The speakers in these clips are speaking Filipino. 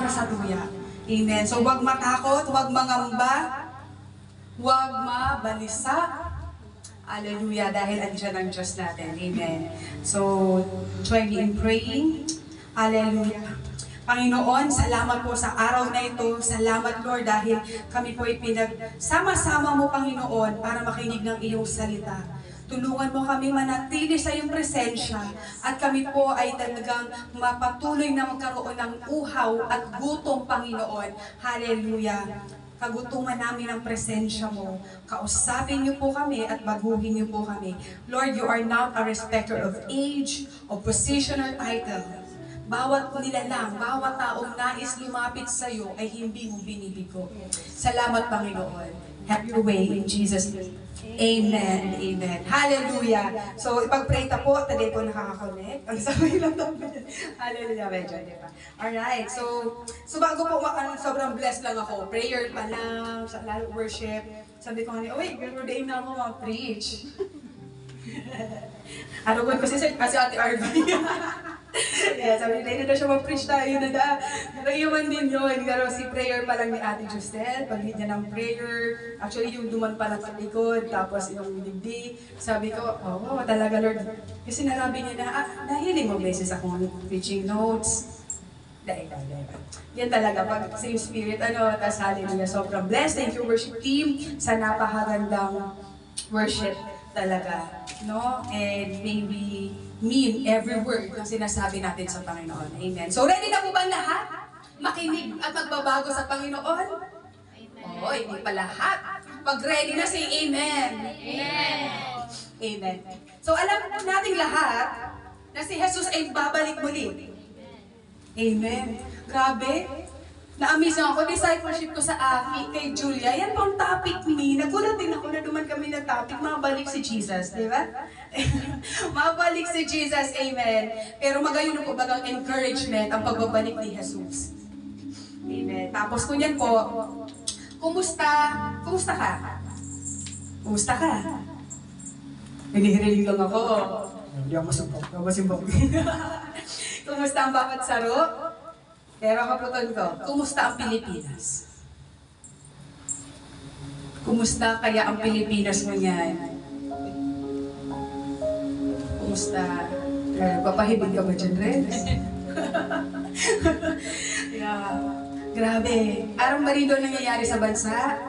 para sa tuya. Amen. So huwag matakot, huwag mangamba, huwag mabalisa. Hallelujah, dahil andyan ang Diyos natin. Amen. So, join me in praying. Hallelujah. Panginoon, salamat po sa araw na ito. Salamat, Lord, dahil kami po pinagsama-sama mo, Panginoon, para makinig ng iyong salita. Tulungan mo kami manatili sa iyong presensya at kami po ay talagang mapatuloy na magkaroon ng uhaw at gutom, Panginoon. Hallelujah. Kagutuman namin ang presensya mo. Kausapin niyo po kami at baguhin niyo po kami. Lord, you are not a respecter of age, of position, or title. Bawat nilalang, bawat taong nais lumapit sa iyo ay hindi mo binibigo. Salamat, Panginoon. Have your way in Jesus' name. Amen. Amen. Hallelujah. So, ipag-pray ta po. Today po nakaka-connect. Ang sabi lang ito. Hallelujah. Medyo, di ba? Alright. So bago po, sobrang blessed lang ako. Prayer pa lang, lalo worship. Sabi ko nga, uy, day na ako mag-preach. Ano ko kasi Ate RV. Yeah, sabi nila, na siya mag-preach tayo na da. Pero iwan din yun. Pero si prayer pa lang ni Ate Justel, pag-lead niya ng prayer. Actually, yung duman pa lang sa likod, tapos yung digdi. Sabi ko, oh, talaga Lord. Kasi narabi niya na, nahiling mo beses akong preaching notes. Dahil. Yan talaga, pag same spirit, tas hallelujah, sobrang blessed. Thank you, worship team, sa napakagandang worship talaga. No? And maybe mean every word na sinasabi natin sa Panginoon. Amen. So, ready na po ba lahat? Makinig at magbabago sa Panginoon? Amen. Oo, hindi pa lahat. Pag ready na, say Amen. Amen. Amen. So, alam nating lahat na si Jesus ay babalik muli. Amen. Grabe. Na-amaze ako, discipleship ko sa Aki, kay Julia, yan po ang topic ni. Nagulat din ako na duman kami ng topic, mabalik si Jesus, di ba? Mabalik si Jesus, amen. Pero magayon po bagang encouragement ang pagbabalik ni Jesus. Amen. Tapos kunyan po, kumusta ka? Kumusta ka? Naghihiling lang ako. Hindi ako masumpok. Kumusta ang bawat saro? Pero kaputan ko, kumusta ang Pilipinas? Kumusta kaya ang Pilipinas mo yan? Kumusta? Papahibig ka ba dyan, Reds? Yeah. Grabe. Arang marido nangyayari sa bansa.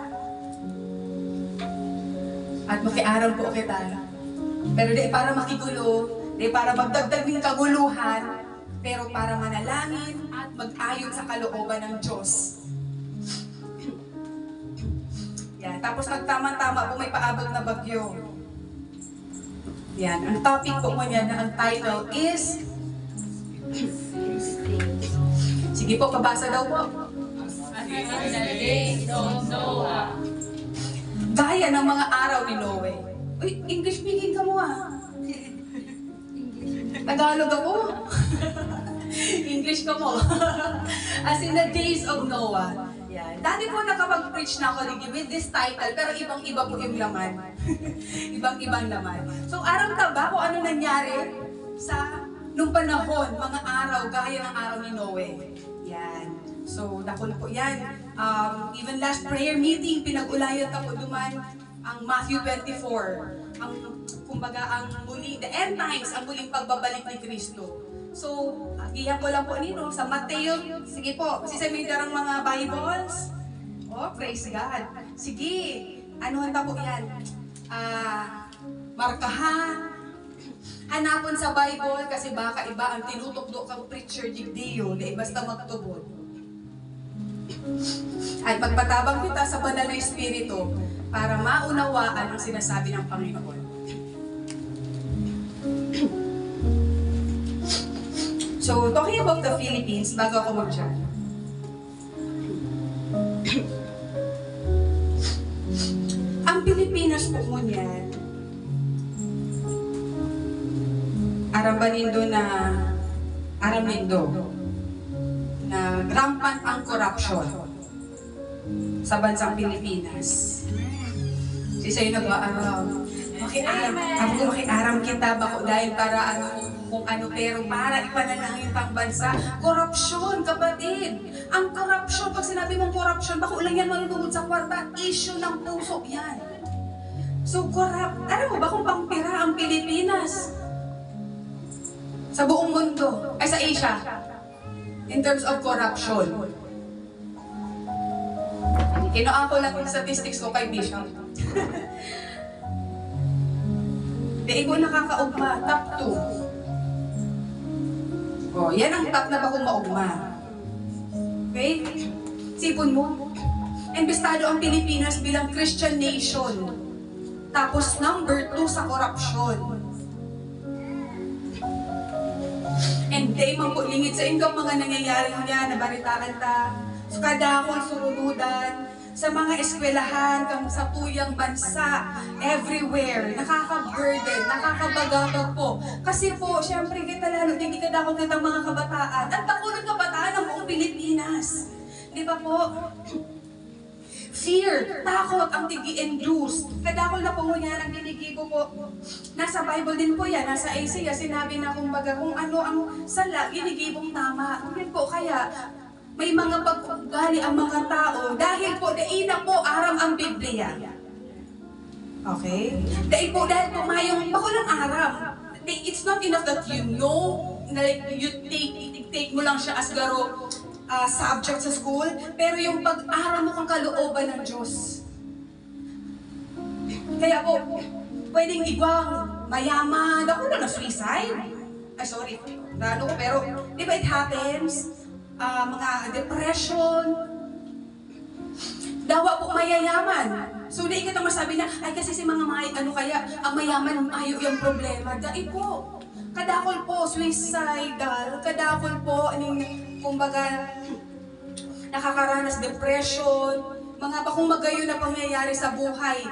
At makiaral po kita. Pero di para makigulo, di para magdagdag ng kaguluhan, pero para manalangin at mag-ayon sa kalooban ng Diyos. Yan. Tapos nagtama-tama po may paabot na bagyo. Yan. Ang topic po mo niyan na ang title is... Sige po, pabasa daw po. Gaya ng mga araw ni Noe. Uy, English speaking ka mo Tagalog ako. English ka mo. As in the days of Noah. Yan. Dati po nakapag-preach na ako with this title, pero ibang-iba po yung laman. Ibang-ibang laman. So, aram ka ba kung ano nangyari sa nung panahon, mga araw, gaya ng araw ni Noe? Yan. So, nakul po yan. Even last prayer meeting, pinag-ulayan ka po duman ang Matthew 24. Ang muling, the end times, ang muling pagbabalik ni Kristo. So, iyan ko lang po nino sa Mateo. Sige po, sisamin darang mga Bibles. Oh, praise God. Sige, ano handa po yan? Markahan. Hanapon sa Bible kasi baka iba ang tinutugdo kang preacher digdiyo na basta magtubod. At magpatabang kita sa banal na Espiritu para maunawaan ang sinasabi ng Panginoon. So, talking about the Philippines, bago ako mag-dyan. Ang Pilipinas po mo niyan, aram nindo na rampant ang corruption sa bansang Pilipinas. Si sa'yo nag-aaraw. Makiaram kita bako dahil para kung ano, pero para ipanalangin pang bansa. Korupsyon, kapatid. Ang corruption, pag sinabi mong corruption, bako lang yan manunungod sa kwarta, issue ng puso yan. So corrupt, alam mo ba kung pampira ang Pilipinas? Sa buong mundo, ay sa Asia, in terms of corruption. Kinuha ko lang yung statistics ko kay Bishop. Di ko nakakaugma, top 2. Oh, yan ang top na bakong maugma. Okay? Sipon mo. Imbestado ang Pilipinas bilang Christian nation. Tapos number 2 sa corruption. And day man po lingid sa indong mga nangyayari niya, nabaritaan ta. So kadakol surunudan sa mga eskwelahan, kang sa tuyang bansa, everywhere, nakaka-burden, nakakabagabag po. Kasi po, syempre kita lalo, hindi kadakol kitang mga kabataan. At takulong kabataan ng buong Pilipinas. Di ba po? Fear, takot ang tigi-induce. Kadakol na po niya ang dinigibo po. Nasa Bible din po yan, nasa Isaiah, sinabi na kumbaga kung ano ang sala, ginigibong tama. Yun po, kaya may mga pag-ugali ang mga tao dahil po daina po aram ang Biblia. Okay? Dahil po mayong bakulang aram. It's not enough that you know, like you take mo lang siya as garo subject sa school, pero yung pag-aram mo kang kalooban ng Diyos. Kaya po, pwedeng igwang, mayaman, ako na suicide. Ay, sorry, nalo ko, pero di ba it happens? Mga depression, dawa po mayayaman. So, di ka masabi na, ay kasi si mga ano kaya, ang mayaman, ayaw yung problema. Dahil po, kadakol po, suicidal, kadakol po, kumbaga, nakakaranas depression, mga bakong magayon na pangyayari sa buhay.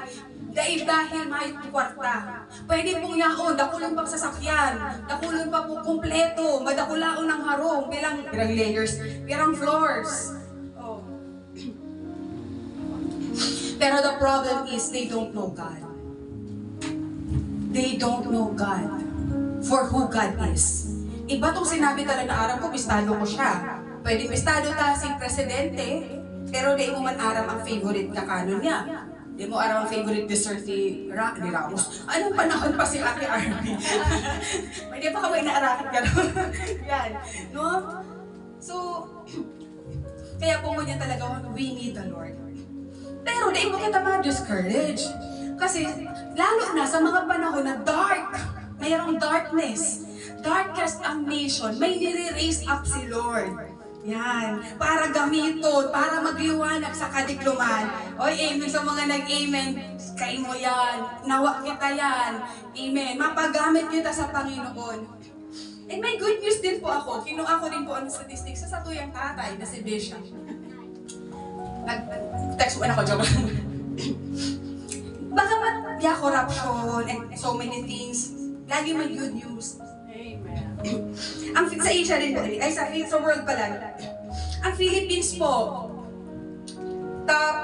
Dahil may kwarta. Pwede pong yaon, dakulon pang sasakyan, dakulon pa po kumpleto, madakulaon ng harong, bilang layers, bilang floors. Oh. Pero the problem is, they don't know God. They don't know God for who God is. Iba tong sinabi talaga na aram ko, pistado ko siya. Pwede pistado ta si presidente, pero di mo man aram ang favorite kakanon niya. Di mo aram ang favorite dessert ni Ramos. Anong panahon pa si Ate Arby? Pwede pa kami inaarakit gano'n. Yan. No? So, kaya po mo niya talaga, we need the Lord. Pero di mo kita ma-discourage. Kasi, lalo na sa mga panahon na dark, mayroong darkness. Darkest ang nation, may nire-raise up si Lord. Yan, para gamiton, para magliwanag sa kadikluman. Oy, amen sa mga nag-amen. Kain mo yan, nawa kita yan. Amen, mapagamit kita sa Panginoon. And may good news din po ako. Kinuha ko din po ang statistics sa tuyang tatay na si Bishop. Nag-text ko na ako, joke lang. Baka corruption and so many things, lagi may good news. Ang sa Asia din po, ay sa world pala. Ang Philippines po, top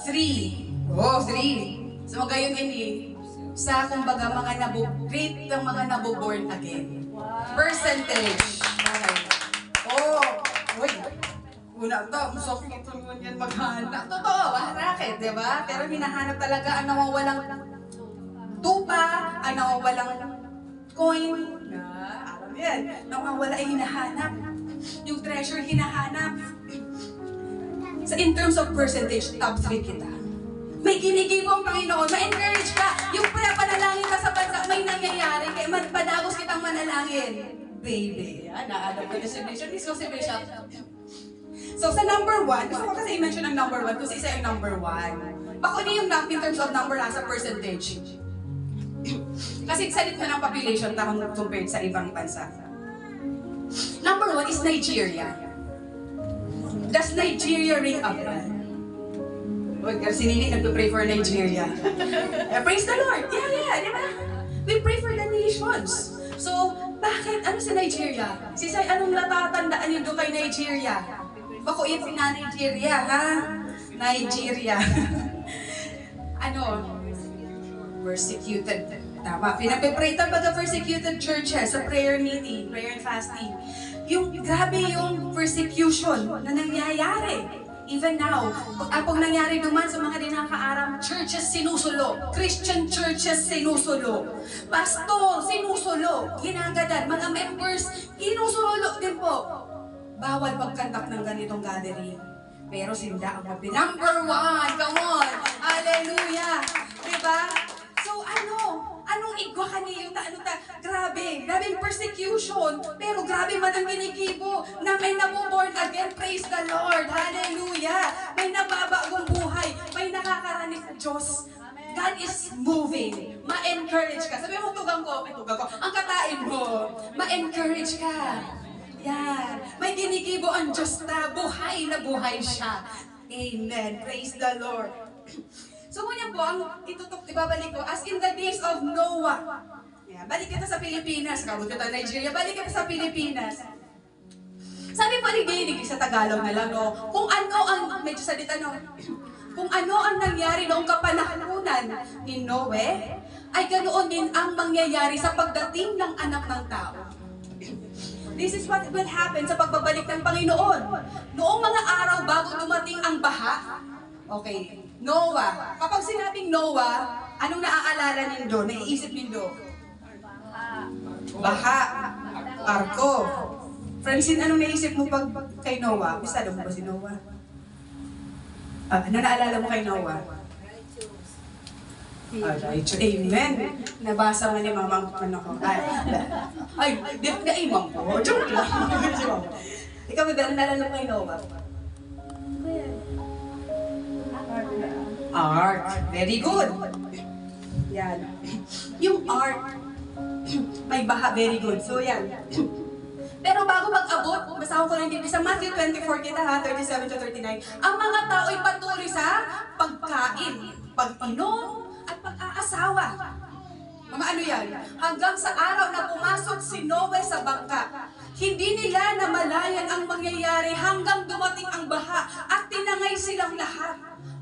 3. Oh, 3. So magayon ini sa kumbaga mga rate ng mga naboborn again. Percentage. Okay. Oh, uy. Una to, masakit naman yan maghanap. Totoo, bakit, di ba? Pero hinahanap talaga ang nawawalang tupa, ang nawawalang coin. Yan, nawawala ay hinahanap. Yung treasure hinahanap. So in terms of percentage, top 3 kita. May ginigibo ang Panginoon, ma-encourage ka. Yung panalangin ka sa bansa, may nangyayari. Kaya padagos kitang manalangin. Baby, yan, naadap ko na si Bishop. Please go si Bishop. So sa number 1, gusto ko kasi i-mention ang number 1 kasi isa yung number 1. Bako na yung in terms of number sa percentage. Kasi salit na ng population compared sa ibang bansa. Number 1 is Nigeria. Does Nigeria ring a bell? Si Nini nagpe-pray for Nigeria. Praise the Lord! Yeah, di ba? We pray for the nations. So, bakit? Ano si Nigeria? Sisay, anong natatandaan niyo doon kay Nigeria? Bako yan si Nigeria, ha? Nigeria. Persecuted. Tama. Pinapipray tayo pag persecuted churches sa prayer meeting, prayer and fasting. yung grabe yung persecution na nangyayari. Even now, pag nangyari duman sa mga dinakaaram, churches sinusulo, Christian churches sinusulo, pastor sinusulo, ginagadan, mga members sinusulo din po. Bawal pagkandak ng ganitong gathering. Pero sinda ang mabi. Number 1, come on! Hallelujah! Diba? So anong igwa kaniyo grabe yung persecution, pero grabe man ang ginigibo na may nabuborn again, praise the Lord, hallelujah! May nababagong buhay, may nakakaranig sa Diyos. God is moving. Ma-encourage ka. Sabi mo, tugang ko, ang katain mo, ma-encourage ka. Yan. May ginigibo ang Diyos na buhay siya. Amen. Praise the Lord. So muna po, ang ibabalik ko, as in the days of Noah. Yeah, balik kita sa Pilipinas, kabut kita Nigeria, balik kita sa Pilipinas. Sabi pa ni David sa Tagalog na lang, no? Kung ano ang, medyo salita, no? Kung ano ang nangyari noong kapanahunan ni Noe, ay ganoon din ang mangyayari sa pagdating ng anak ng tao. This is what will happen sa pagbabalik ng Panginoon. Noong mga araw bago dumating ang baha, okay, Noah. Kapag sinabing Noah, anong naaalala nindo? Naiisip nindo? Baha. Arko. Francine, anong naisip mo pag kay Noah? Basta alam mo ba si Noah? Ano naalala mo kay Noah? Amen. Nabasa nga ni mamang ano ko. Ay, di na imam ko. Joke lang. Ikaw ba, naalala mo kay Noah? Ark. Very good. Yan. Yung ark, may baha. Very good. So, yan. Pero bago mag-abot, basahin ko lang dito sa Matthew 24 kita ha, 37 to 39, ang mga tao ay patuloy sa pagkain, pag-inom, at pag-aasawa. Mga ano yan? Hanggang sa araw na pumasok si Noe sa bangka. Hindi nila namalayan ang mangyayari hanggang dumating ang baha at tinangay silang lahat.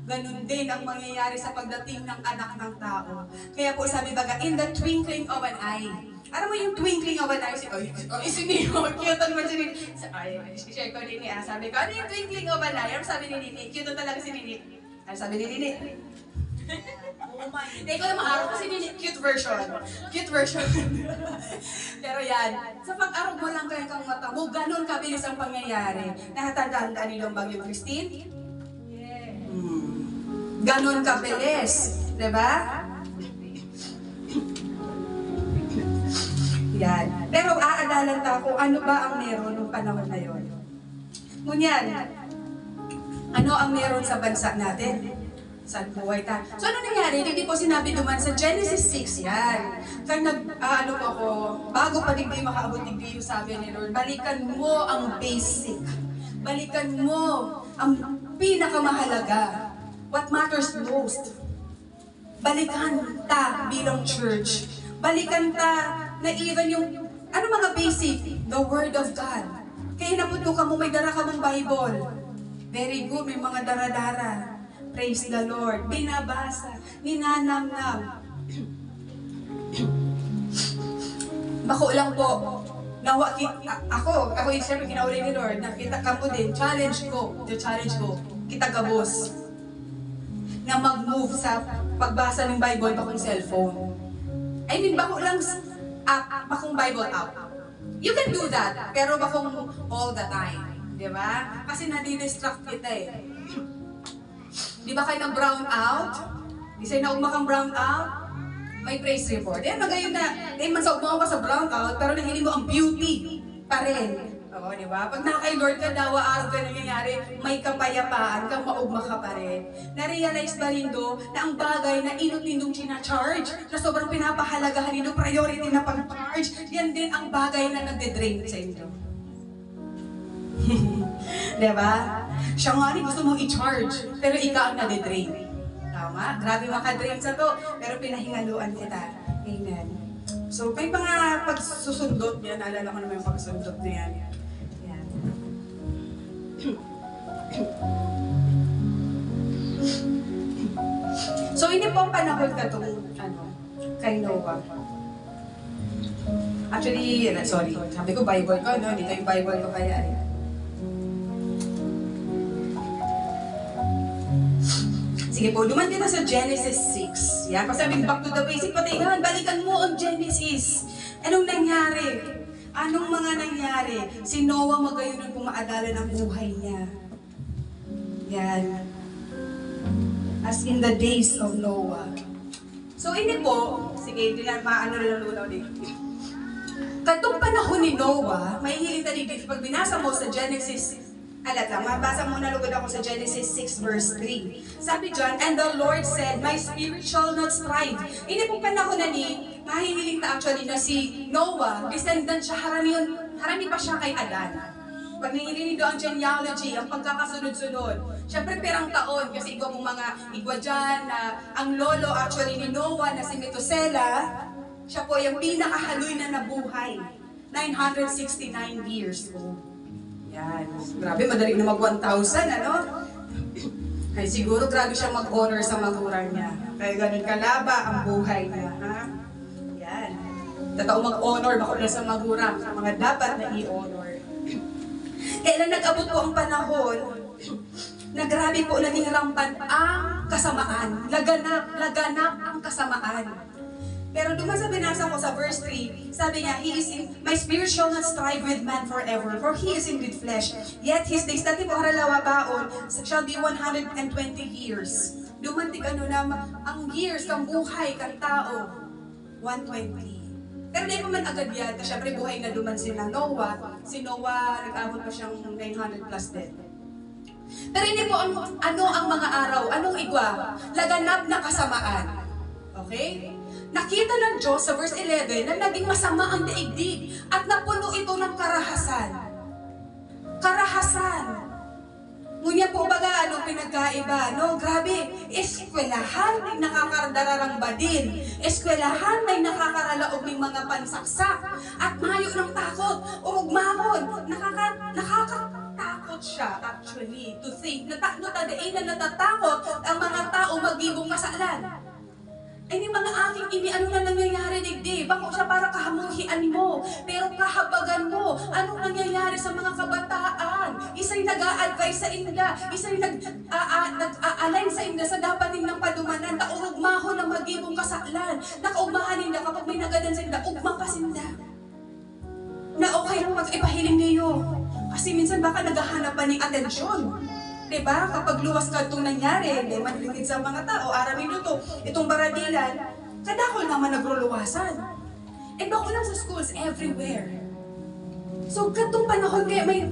Ganun din ang mangyayari sa pagdating ng anak ng tao. Kaya po sabi baga, in the twinkling of an eye. Alam mo yung twinkling of an eye? Si Nino, cute naman si Nini. Share ko Nini, sabi ko, ano yung twinkling of an eye? Ano sabi ni Nini? Cute talaga si Nini. Ano sabi ni Nini? Hindi ko naman araw kasi Nini, cute version. Cute version. Pero yan, sa pag-araw mo lang kaya kang mata mo, ganun kabilis ang pangyayari. Natatandaan nilang Bagyong Christine? Ganon kabilis. Diba? Yan. Pero aadalan ta kung ano ba ang meron nung panahon na yon. Ngunyan, ano ang meron sa bansa natin? Saan buhay ta? So ano nangyari? Hindi po sinabi naman sa Genesis 6 yan. Kaya ano po ako, bago pa digdi makaabot digdi yung sabi ni Lord, balikan mo ang basic. Balikan mo ang pinakamahalaga. What matters most? Balikan ta bilang church. Balikan ta na even yung, ano mga basic? The Word of God. Kaya napunto ka mo, may dara ka mong Bible. Very good, may mga dara-dara. Praise the Lord. Binabasa, ninanamnam. Bako lang po. Nawa, ako yung siyempre kinauli ni Lord, nakita ka mo din, challenge ko, kita gabos. Na mag-move sa pagbasa ng Bible bakong cellphone. I mean, bako lang bakong Bible app. You can do that, pero bakong all the time. Di ba? Kasi nadi-distract kita eh. Di ba kayo na-brown out? Di sa'yo na umakang brown out? May praise report. Yan, magayon na, man sa umawa ka sa brown out, pero nahili mo ang beauty pa rin. Oo, di ba? Pag nakay Lord ka, dawa araw ka nangyayari, may kapayapaan kang maugma ka pa rin. Na-realize ba rin do na ang bagay na inut-nindong charge na sobrang pinapahalagahan nindo, priority na pag-charge, yan din ang bagay na nagde-drain sa inyo. Di ba? Siya nga rin gusto mong i-charge, pero ikaw ang nade-drain. Tama? Grabe makadrain sa to, pero pinahingaluan kita. Amen. So, may mga pagsusundot yan. Naalala ko naman yung pagsusundot na yan. Yan. So, hindi po ang panahon ka itong, kay Noah. Actually, sorry, sabi ko Bible ko, no? Dito yung Bible ko kaya eh. Sige po, duman din na sa Genesis 6. Yan, pag sabing back to the basic, patingan, balikan mo ang Genesis. Anong nangyari? Anong mga nangyari? Si Noah magayunan pumaalala ng buhay niya. Yan. As in the days of Noah. So, ini po, sige, hindi na maano na lunaw dito. Katong panahon ni Noah, may hiling tali dito. Pag binasa mo sa Genesis, mabasa mo na lugod ako sa Genesis 6 verse 3. Sabi dyan, and the Lord said, my spirit shall not strive. Ini pong panahon na ni, mahihiling ta actually na si Noah, descendant siya, harami pa siya kay Adan. Pag nangilinig doon ang genealogy, ang pagkakasunod-sunod. Siyempre perang taon, kasi igwa pong mga igwa dyan, na ang lolo actually ni Noah na si Methuselah, siya po yung pinakahaloy na nabuhay. 969 years old. Yan. Grabe, madali na mag-1,000, ano? Ay siguro grabe siya mag-honor sa magulang niya. Kaya ganun kalaba ang buhay niya, ha? Yan. Tatao mag-honor, bako na sa magulang, sa mga dapat na i-honor. Kailan nag-abot po ang panahon, na grabe po naging rampant ang kasamaan. Laganap ang kasamaan. Pero duman sa binasa ko sa verse 3, sabi niya, my spirit shall not strive with man forever, for he is in good flesh. Yet his days, dati po haralawa baon, shall be 120 years. Dumantig na, ang years, kang buhay, kang tao, 120. Pero di pa man agad yan, kasi syempre buhay na duman sila Noah. Si Noah, nag-abot pa siyang 900 plus din. Pero hindi po ano ang mga araw, anong igwa? Laganap na kasamaan. Okay? Nakita ng Diyos sa verse 11 na naging masama ang daigdig at napuno ito ng karahasan. Karahasan. Ngunyan po baga, anong pinagkaiba? No, grabe. Eskwelahan may nakakardararang badin. Eskwelahan may nakakaralaog ng mga pansaksak. At mayo ng takot. Urugmahon. Nakakatakot siya actually to think. Natadain na natatakot ang mga tao magbibong kasalan. Ay, mga aking ano na nangyayari, digdi? Bako siya para kahamuhian mo, pero kahabagan mo. Anong nangyayari sa mga kabataan? Isa'y nag-a-advise sa inda, isa'y nag-a-align sa inda sa dapat ng padumanan, kaurugmaho na magibong kasaklan, nakaugmahan ninda kapag may nagadan sa inda, ugma pa sinda. Na okay lang mag-ipahiling niyo. Kasi minsan baka naghahanap pa ng atensyon. Diba? Kapag luwas ka itong nangyari, may manlingid sa mga tao, aramin nyo to, itong baradilan, kadakol naman nagruluwasan. And bako lang sa schools, everywhere. So, katong panahon, kaya naghiliw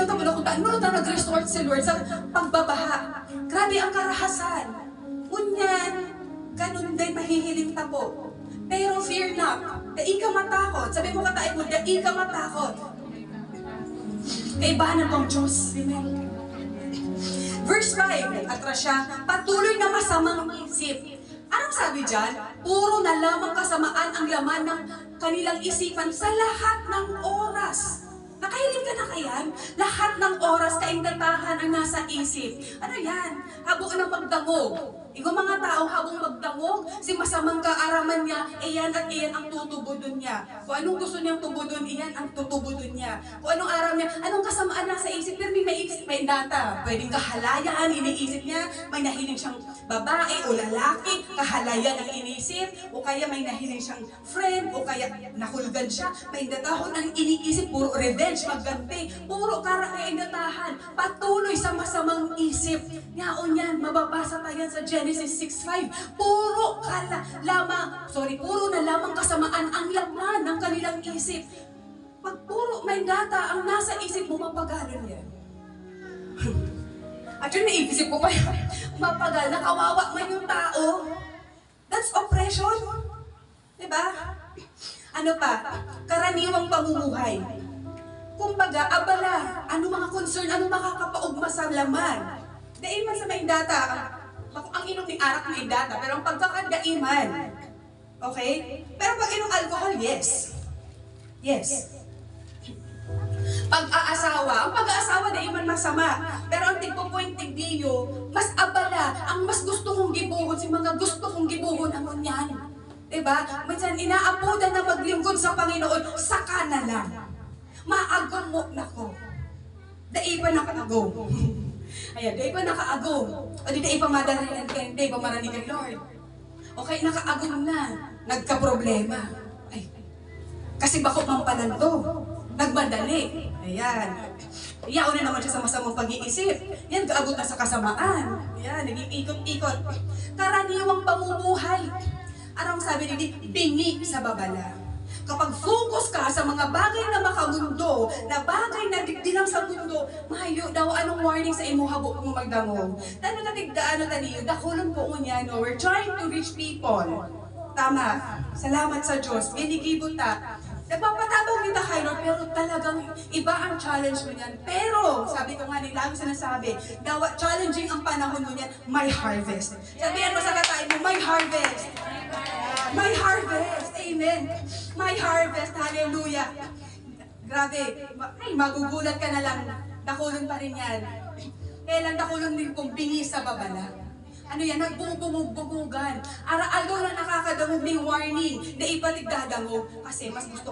tayo na kung taan mo na nag-resort si Lord sa pagbabaha. Grabe ang karahasan. Ngunyan, ganun din mahihiling tapo. Pero fear not, dai ka matakot. Sabi mo katain mo, dai ka matakot. Kaibahan ng Diyos. Amen. Verse 5, atras siya, patuloy na masamang isip. Anong sabi dyan? Puro na lamang kasamaan ang laman ng kanilang isipan sa lahat ng oras. Nakahiling ka na kayan? Lahat ng oras kaingdatahan ang nasa isip. Ano yan? Habang ng magdangog. Ikaw mga tao, habang magdangog, si masamang kaaraman niya, iyan at iyan ang tutubudon niya. Kung anong gusto niyang tubudon, iyan ang tutubudon niya. Kung anong aram niya, anong kasamaan nasa isip, pero may data. Pwedeng kahalayan, iniisip niya, may nahiling siyang babae o lalaki, kahalayan ang iniisip, o kaya may nahiling siyang friend, o kaya nahulgan siya, may datahon ang iniisip, puro revenge, magganti, puro kaindatahan, patuloy sa masamang isip. Yaon yan, mababasa tayo sa Genesis 6:5. Puro na lamang kasamaan ang laman ng kanilang isip. Pag puro may data ang nasa isip mo, mapagalon yan. Actually, naisip ko pa yun. Mapagal, nakawawa man yung tao. That's oppression. Diba? Ano pa? Karaniwang pamumuhay. Kumbaga, abala, ano mga concern, ano makakapaugma sa laman. Dahil man sa may data, ang inom ni arak may data, pero ang pagkakadaiman, okay? Pero pag inom alcohol, yes. Yes. Pag-aasawa, ang pag-aasawa dahil man masama, pero ang tigpo-point tigdiyo, mas abala, ang mas gusto kong gibuhon, si mga gusto kong gibuhon ang yan. Diba? Minsan inaapudan na maglingkod sa Panginoon, saka na lang. Maagong mo na ko. Dai pa nakaagong. Ayan, dai pa nakaagong. O di dai pa madarayan ka, dai pa marani kay Lord. Okay, nakaagong na. Nagka-problema. Ay, kasi bako mang pananto. Nagmadali. Ayan. Iyaw na naman siya sa masamang pag-iisip. Yan, kaabot na sa kasamaan. Ayan, nag-iikot-ikot. Karaniwang pamumuhay. Anong sabi ni bingi sa babala. Kapag focus ka sa mga bagay na makamundo, na bagay na digdilang sa mundo, mahayo daw anong warning sa imo habo kung magdangog. Tano na tigdaan na taniyo, dakulon po unya, no? We're trying to reach people. Tama. Salamat sa Diyos. Binigibot ta. Nagpapatabang kita kay Lord, pero talagang iba ang challenge mo niyan. Pero, sabi ko nga, lagi sinasabi, daw challenging ang panahon mo niyan, may harvest. Sabihan mo sa katain mo, may harvest. May harvest. Amen. May harvest. Hallelujah. Grabe. Ay, magugulat ka na lang. Dakulon pa rin yan. Kailan dakulon din kung bingi sa babala. Ano yan? Nagbubumugan. Araw na nakakadamog ng warning na ipatigdadamog. Kasi mas gusto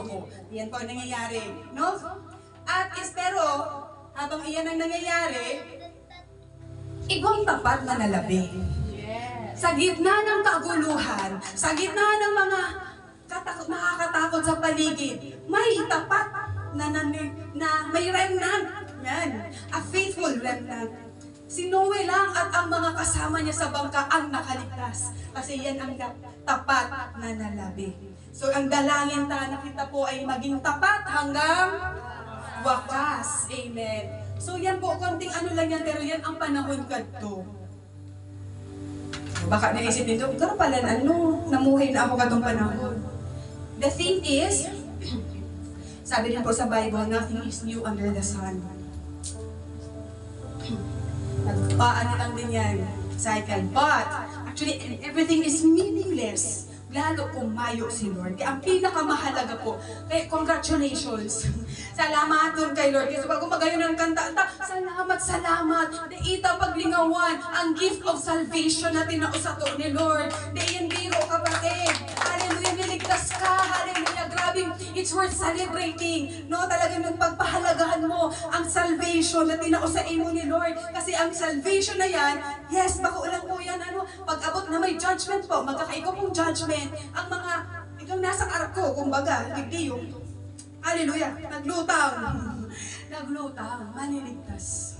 ko. Yan po ang nangyayari. No? At pero, habang iyan ang nangyayari, ibang tapat na nalabi. Sa gitna ng kaguluhan, sa gitna ng mga nakakatakot sa paligid, may tapat na may remnant. Yan. A faithful remnant. Si Noe lang at ang mga kasama niya sa bangka ang nakaligtas. Kasi yan ang tapat na nalabi. So ang dalangin na kita po ay maging tapat hanggang wakas. Amen. So yan po, konting ano lang yan, pero yan ang panahon kadto. Baka naisip nito, pero pala namuhay na ako katong panahon. The thing is, sabi din po sa Bible, nothing is new under the sun. Paano lang din yan, cycle. But, actually, everything is meaningless. Lalo kung mayo si Lord. Kaya ang pinakamahalaga po, kaya congratulations. Salamaton kay Lord. Kasi pag gumagayon ng kanta, salamat. Daita paglingawan, ang gift of salvation na tinausato ni Lord. Dayan biro kapatid. Hallelujah, niligtas ka. Hallelujah, grabe. It's worth celebrating. No, talagang pagpahalagahan mo ang salvation na tinausain mo ni Lord. Kasi ang salvation na yan, yes, bako lang po yan, pag-abot na may judgment po, magkakaiko pong judgment, ang mga, ikaw nasa arko, kumbaga, ligdiyo. Hallelujah, naglutang, maliligtas.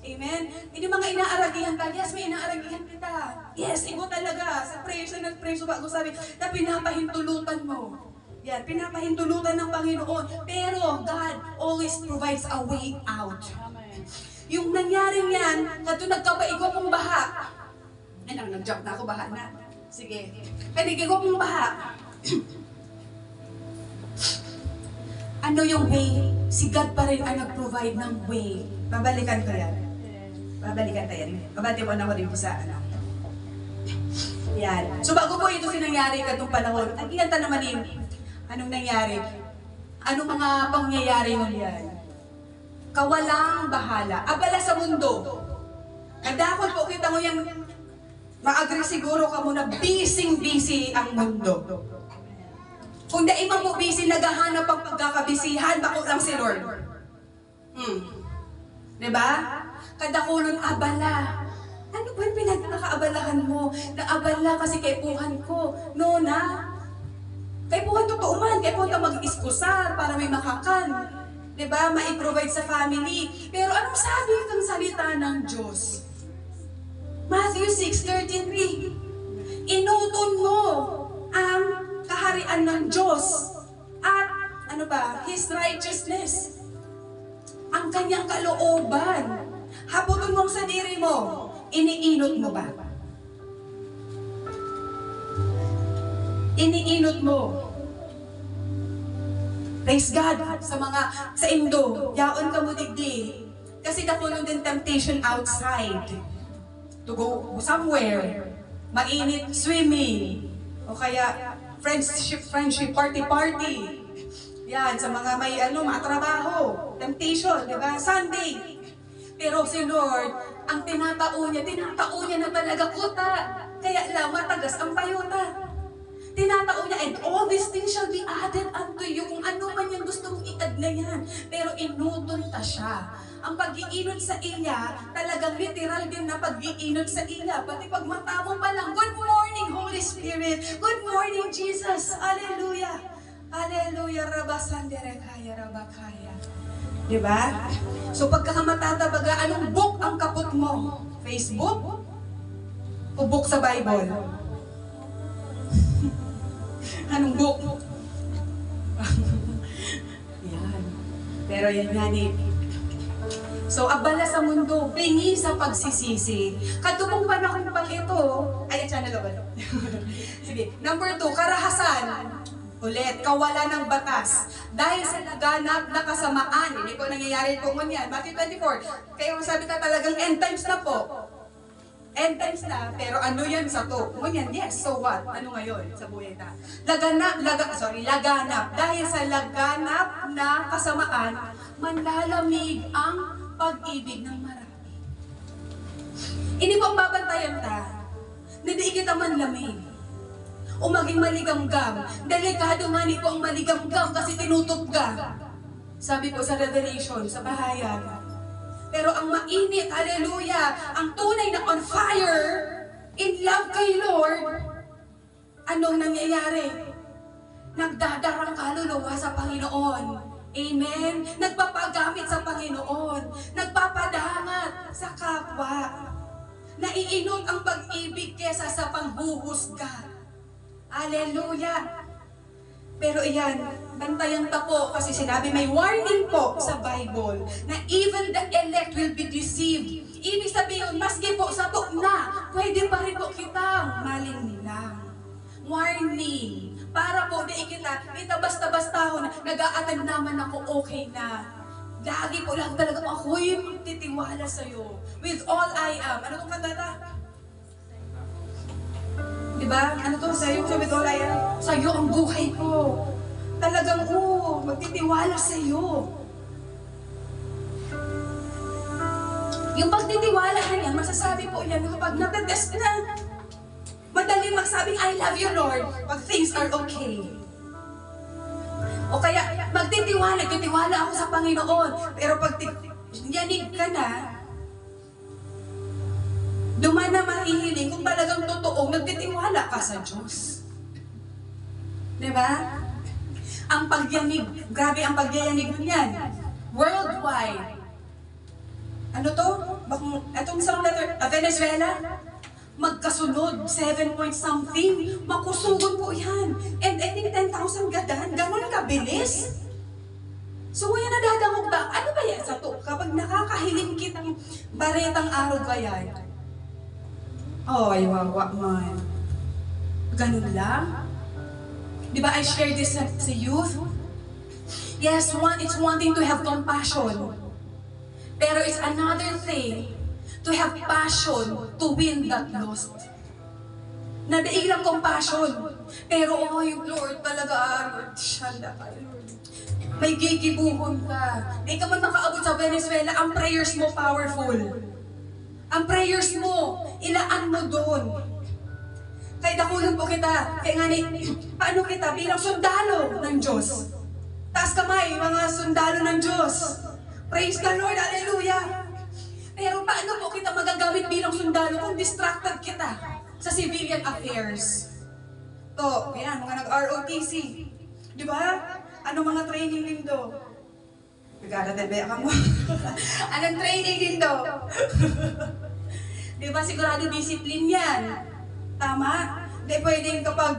Amen? Hindi mga inaaragihan ka, yes, may inaaragihan kita. Yes, ibo talaga, sa praise na nag-praise, bago sabi, na pinapahintulutan mo. Yan, pinapahintulutan ng Panginoon. Pero God always provides a way out. Yung nangyaring yan, kato nagkabaigo mong baha. Nag-jump na ako, baha na. Sige. Kanigigo mong baha. Ano yung way? Si God pa rin ang nag-provide ng way. Babalikan ko yan. Babati mo na ko rin sa Yan. So bago po ito sinangyari katong panahon, ang inganta naman anong nangyari? Anong mga pangyayari nun yan? Kawalang bahala. Abala sa mundo. Kadakot po kita mo yan, ma-agree siguro ka muna, busy ang mundo. Kung dahil mo busy, naghahanap ang pagkakabisihan, bako lang si Lord. Diba? Kadakulon abala. Ano ba yung pinagkakaabalahan mo? Naabala kasi kaipuhan ko. No na. Kaipuhan totoo man. Kaipuhan ka mag-iskusar para may makakan. Diba? Ma-provide sa family. Pero anong sabi ng salita ng Diyos? Matthew 6:33. Inuton mo ang kaharian ng Diyos at His righteousness. Ang kanyang kalooban. Habuton mong sa diri mo. Iniinot mo ba? Iniinot mo. Praise God sa Indo. Yaon ka mo digdi. Kasi nakulong din temptation outside. To go somewhere. Mainit swimming. O kaya friendship, party. Yan, sa mga may mga trabaho. Temptation, di ba? Sunday. Pero si Lord, ang tinatao niya na talaga kuta. Kaya lang matagas ang payuta. Tinatao niya, and all these things shall be added unto you. Kung ano man yung gusto mong i-add na yan. Pero inudunta siya. Ang pag-iinod sa iya, talagang literal din na pag-iinod sa iya. Pati pag mata mo pa lang, good morning, Holy Spirit. Good morning, Jesus. Hallelujah. Hallelujah. Rabasanderekaya, rabakaya. Diba? So pagkakamatabaga, anong book ang kapot mo? Facebook? O book sa Bible? Anong book? Yan. Pero yan nga ni. So, abala sa mundo, bingi sa pagsisisi. Katubong panahon pang ito, ay, channel ba? Sige. Number 2, karahasan. Ulit, kawalan ng batas. Dahil sa laganap na kasamaan, hindi po nangyayari po ngunyan. Matthew 24, kaya sabi ka talagang end times na po. End times na, pero ano yan sa to? Ngunyan, yes, so what? Ano ngayon sa buhay na? Laganap. Dahil sa laganap na kasamaan, manlalamig ang pag-ibig ng marami. Hindi po ang babantayan ta, na di kita manlamig. O maging maligamgam. Delikado nga ni po ang maligamgam kasi tinutupga. Sabi po sa Revelation, sa Bahayag. Pero ang mainit, hallelujah, ang tunay na on fire, in love kay Lord, anong nangyayari? Nagdadarang kaluluwa sa Panginoon. Amen? Nagpapagamit sa Panginoon. Nagpapadangat sa kapwa. Naiinot ang pag-ibig kesa sa panghuhusga. Hallelujah! Pero iyan, bantayan ta po kasi sinabi may warning po sa Bible na even the elect will be deceived. Ibig sabihin, maski po sa na, pwede pa rin po kitang malinlang. Warning. Para po di kita basta-basta na nag-a-attend naman ako, okay na. Lagi po lang talaga ako'y magtitiwala sa'yo. With all I am. Ano itong kanta ta? Diba? Ano to? Sa'yo, with all I am. Sa'yo ang buhay ko. Talagang magtitiwala sa'yo. Yung pagtitiwala na yan, masasabi po yan kapag natatest na. Madali magsabing, I love you, Lord, pag things are okay. O kaya, magtitiwala ako sa Panginoon. Pero pag yanig ka na, duman na mahihiling kung talagang totoo, nagtitiwala ka sa Diyos. Diba? Ang pagyanig, grabe ang pagyayanig niyan. Worldwide. Ano to? Itong isang letter, Venezuela? Magkasunod, 7 point something, makusugod po yan. And I think 10,000 gadan, ganon kabilis. So yan nadadangog ba? Ano ba yan sa to? Kapag nakakahiling kitang baretang araw ba yan? Oh, ay wawa man. Ganun lang? Di ba I share this sa youth? Yes, it's one thing to have compassion. Pero it's another thing to have passion to win that lost. Nadaig lang compassion. Pero yung Lord talaga, Lord, shala ka, Lord. May gigibuhon ka. Di ka man makaabot sa Venezuela, ang prayers mo powerful. Ang prayers mo, ilaan mo doon. Kaya dakulan po kita. Kaya nga paano kita bilang sundalo ng Diyos? Taas kamay, mga sundalo ng Diyos. Praise the Lord, hallelujah. Pero paano po kita magagamit bilang sundalo kung distracted kita sa civilian affairs? To, yan, mga nag-ROTC. Di ba? Ano mga training din do? Nag-aratebe ka mo. Anong training din do? Di ba sigurado discipline yan? Tama? Di pwedeng kapag,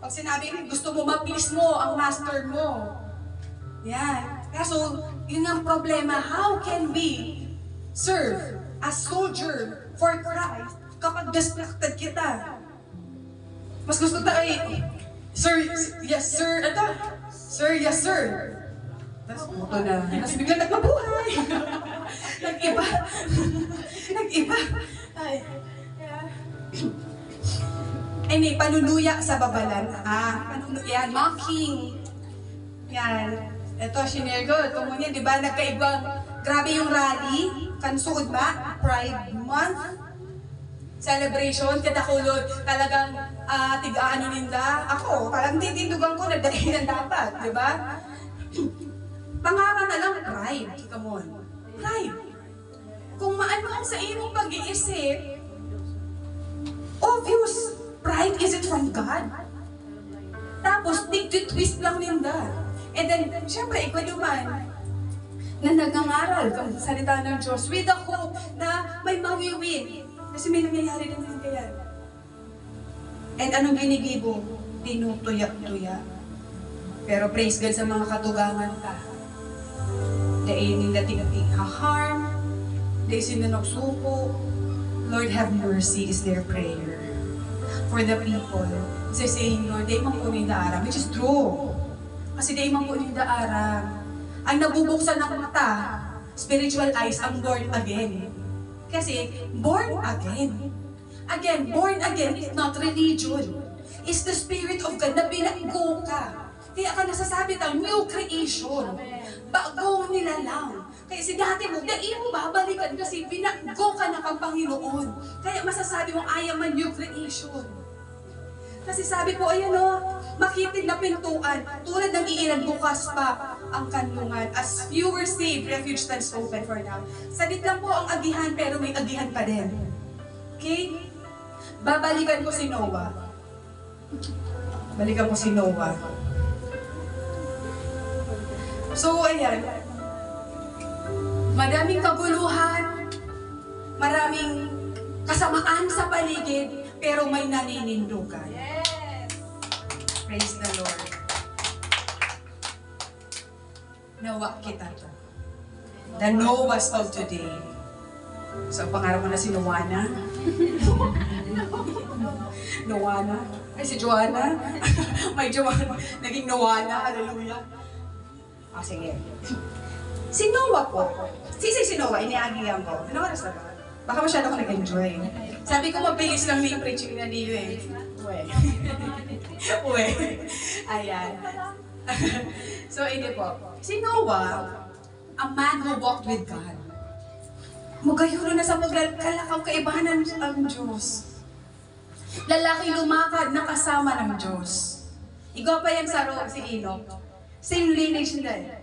pag sinabi mo, gusto mo ma-please mo ang master mo. Yan. Kaso, yun ang problema. How can we serve as soldier for Christ kapag distracted kita? Mas gusto tayo, sir, yes sir, sir, yes sir. Tapos buto na. Tapos bigla nagpabuhay. Nag-iba. Nag-iba. Ay. Ay, panunuya sa babalan. Yan, mocking. Yan. Ito, shinare ko. Ito mo niya, di ba? Nagkaibang, grabe yung rally. Kansuod ba? Pride Month. celebration, kadakulod, talagang tigaano ninda. Ako, parang titindugan ko na dahil dapat, di ba? Pangarap na lang, pride. Come on. Pride. Kung maano ang sa iyong pag-iisip, obvious, pride, is it from God? Tapos, twist lang ninda. And then, syempre, ikaw naman, na nagngangaral kung salita ng Diyos with the hope na may mawiwin. Kasi may nangyayari din naman kaya. And anong ginigibo? Tinutuyak-tuyak. Pero praise God sa mga katugangan ka. Dahil nila harm, dahil sinanoksuko. Lord have mercy is their prayer. For the people, they're saying, Lord, dahil man po nila aram, which is true. Kasi dahil man po nila aram, ang nabubuksan ng mata, spiritual eyes, ang born again. Kasi, born again. Again, born again is not religion. It's the Spirit of God na binaggo ka. Kaya ka nasasabi ng new creation. Bago nila lang. Kaya si dati mo, dahil mo babalikan kasi binaggo ka na kang Panginoon. Kaya masasabi mo, I am a new creation. Kasi sabi ko, ayan o, makitid na pintuan, tulad ng iilan, bukas pa ang kanlungan. As fewer saved, refuge stands open for now. Salit lang po ang agihan, pero may agihan pa din. Okay? Babalikan ko si Noah. Balikan ko si Noah. So, ayan. Maraming kaguluhan, maraming kasamaan sa paligid, pero may naninindugan. Praise the Lord. Nawa kita to. The Noahs of today. So, pangarap mo na si Noana? Noana? Ay, si Joanna? May Joanna. Naging Noana. Hallelujah. Sige. Si Noah po. Si Noah, iniagihan ko. Ano oras na ba? Baka masyado ko nag-enjoy. Sabi ko, mabilis lang yung preaching na niyo eh. Uwe. Ayan. So, hindi po. Si Noah, a man who walked with God. Magayuro na sa maglalakang kaibahan ng Diyos. Lalaki lumakad na kasama ng Diyos. Ikaw pa yan sa si Enoch. Same lineage nila eh.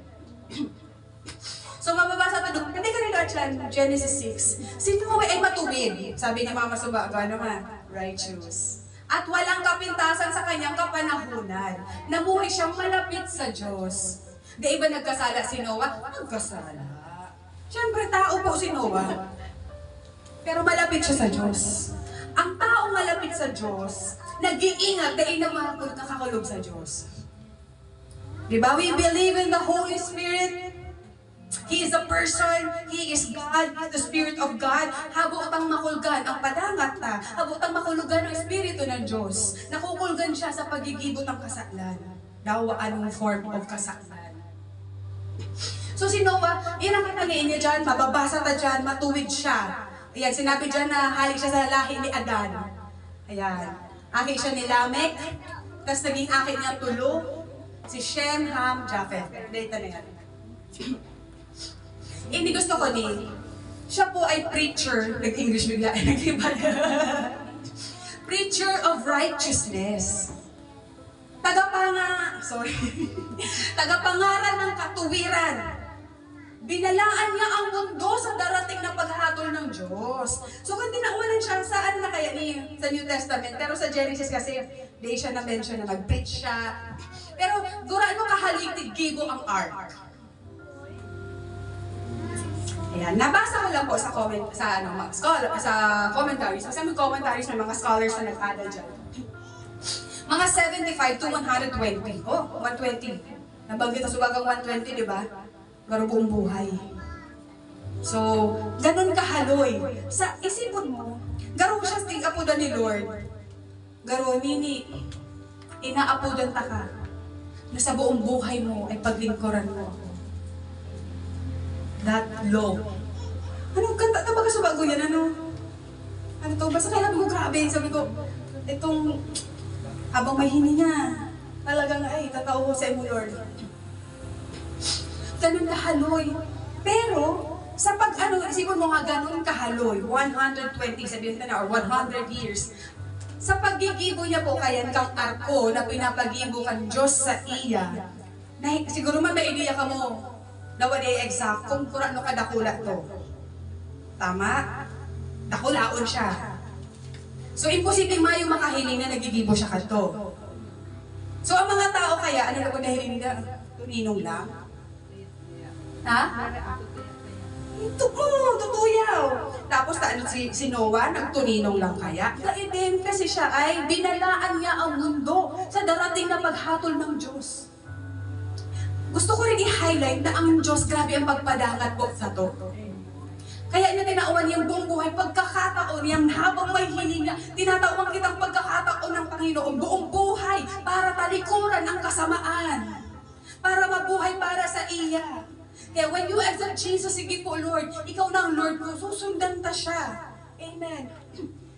So, mababasa pa doon. Hindi ka rin dyan, Genesis 6. Si Noah ay matuwid. Sabi ni Mama Subaga naman, righteous. At walang kapintasan sa kanyang kapanahunan. Namuhay siyang malapit sa Diyos. Di ba nagkasala si Noah? Nagkasala. Siyempre, tao po si Noah. Pero malapit siya sa Diyos. Ang taong malapit sa Diyos, nag-iingat dahil na nakakakulog sa Diyos. Diba? We believe in the Holy Spirit. He is a person, He is God, the Spirit of God. Habutang makulgan ang padangat na, habutang makulugan ang Espiritu ng Diyos. Nakukulgan siya sa pagigibot ng kasaklan. Daw anong form of kasaklan. So si Noah, yan ang kitangin niya dyan, mababasa na dyan, matuwid siya. Ayan, sinabi dyan na halik siya sa lahi ni Adan. Ayan, aki siya ni Lamech, tapos naging aki niya tulo, si Shem, Ham, Japheth. Data na yan. Hindi gusto ko din. Siya po ay preacher. Nag-English bigla. Preacher of righteousness. Tagapangaral ng katuwiran. Binalaan niya ang mundo sa darating na paghatol ng Diyos. So kung tinaunan siya, saan na kaya sa New Testament? Pero sa Genesis kasi, di siya na-mention na mag-preach siya. Pero duraan mo kahalitig gibo ang ark. Ayan, nabasa ko lang po sa commentaries. Kasi may commentaries, may mga scholars na nag-addal dyan. Mga 75 to 120. Oh, 120. Nabanggit na subagang 120, di ba? Garo buong buhay. So, ganun kahaloy. Sa isipon mo, garo siya ting-apudan ni Lord. Garo, nini, inaapudan ta ka na sa buong buhay mo ay paglingkuran mo ako. That law. Anong kanta? Ito ba sa bago yan? Ano to? Basta kaya ko grabe. Sabi ko, itong habang may hininga, talagang ay, tatao ko sa imo, Lord. Ganun kahaloy. Pero, sa pag-ano, isipin mo nga ganun kahaloy, 120, sabihin na, or 100 years. Sa paggigibo niya po kayan kang arko na pinapagibo kang Diyos sa iya, na, siguro man may idea ka mo na wala exact kung kurano kadakula to. Tama? Dakulaon siya. So, imposibleng mayo makahiling na nagigibo siya kadto. So, ang mga tao kaya, ano na po nahiling nila? Tuninong lang? Ha? Tutuyaw. Tapos, si Noah, nagtuninong lang kaya? Kainin kasi siya ay binalaan niya ang mundo sa darating na paghatol ng Diyos. Gusto ko rin i-highlight na ang Diyos, grabe ang pagpadangat po sa to. Kaya niya tinauan yung buong buhay, pagkakataon niyang habang may hininga, tinatawang kitang pagkakataon ng Panginoon, buong buhay, para talikuran ang kasamaan. Para mabuhay para sa iya. Kaya when you accept Jesus, sige po Lord, ikaw na ang Lord ko, susundan ta siya. Amen.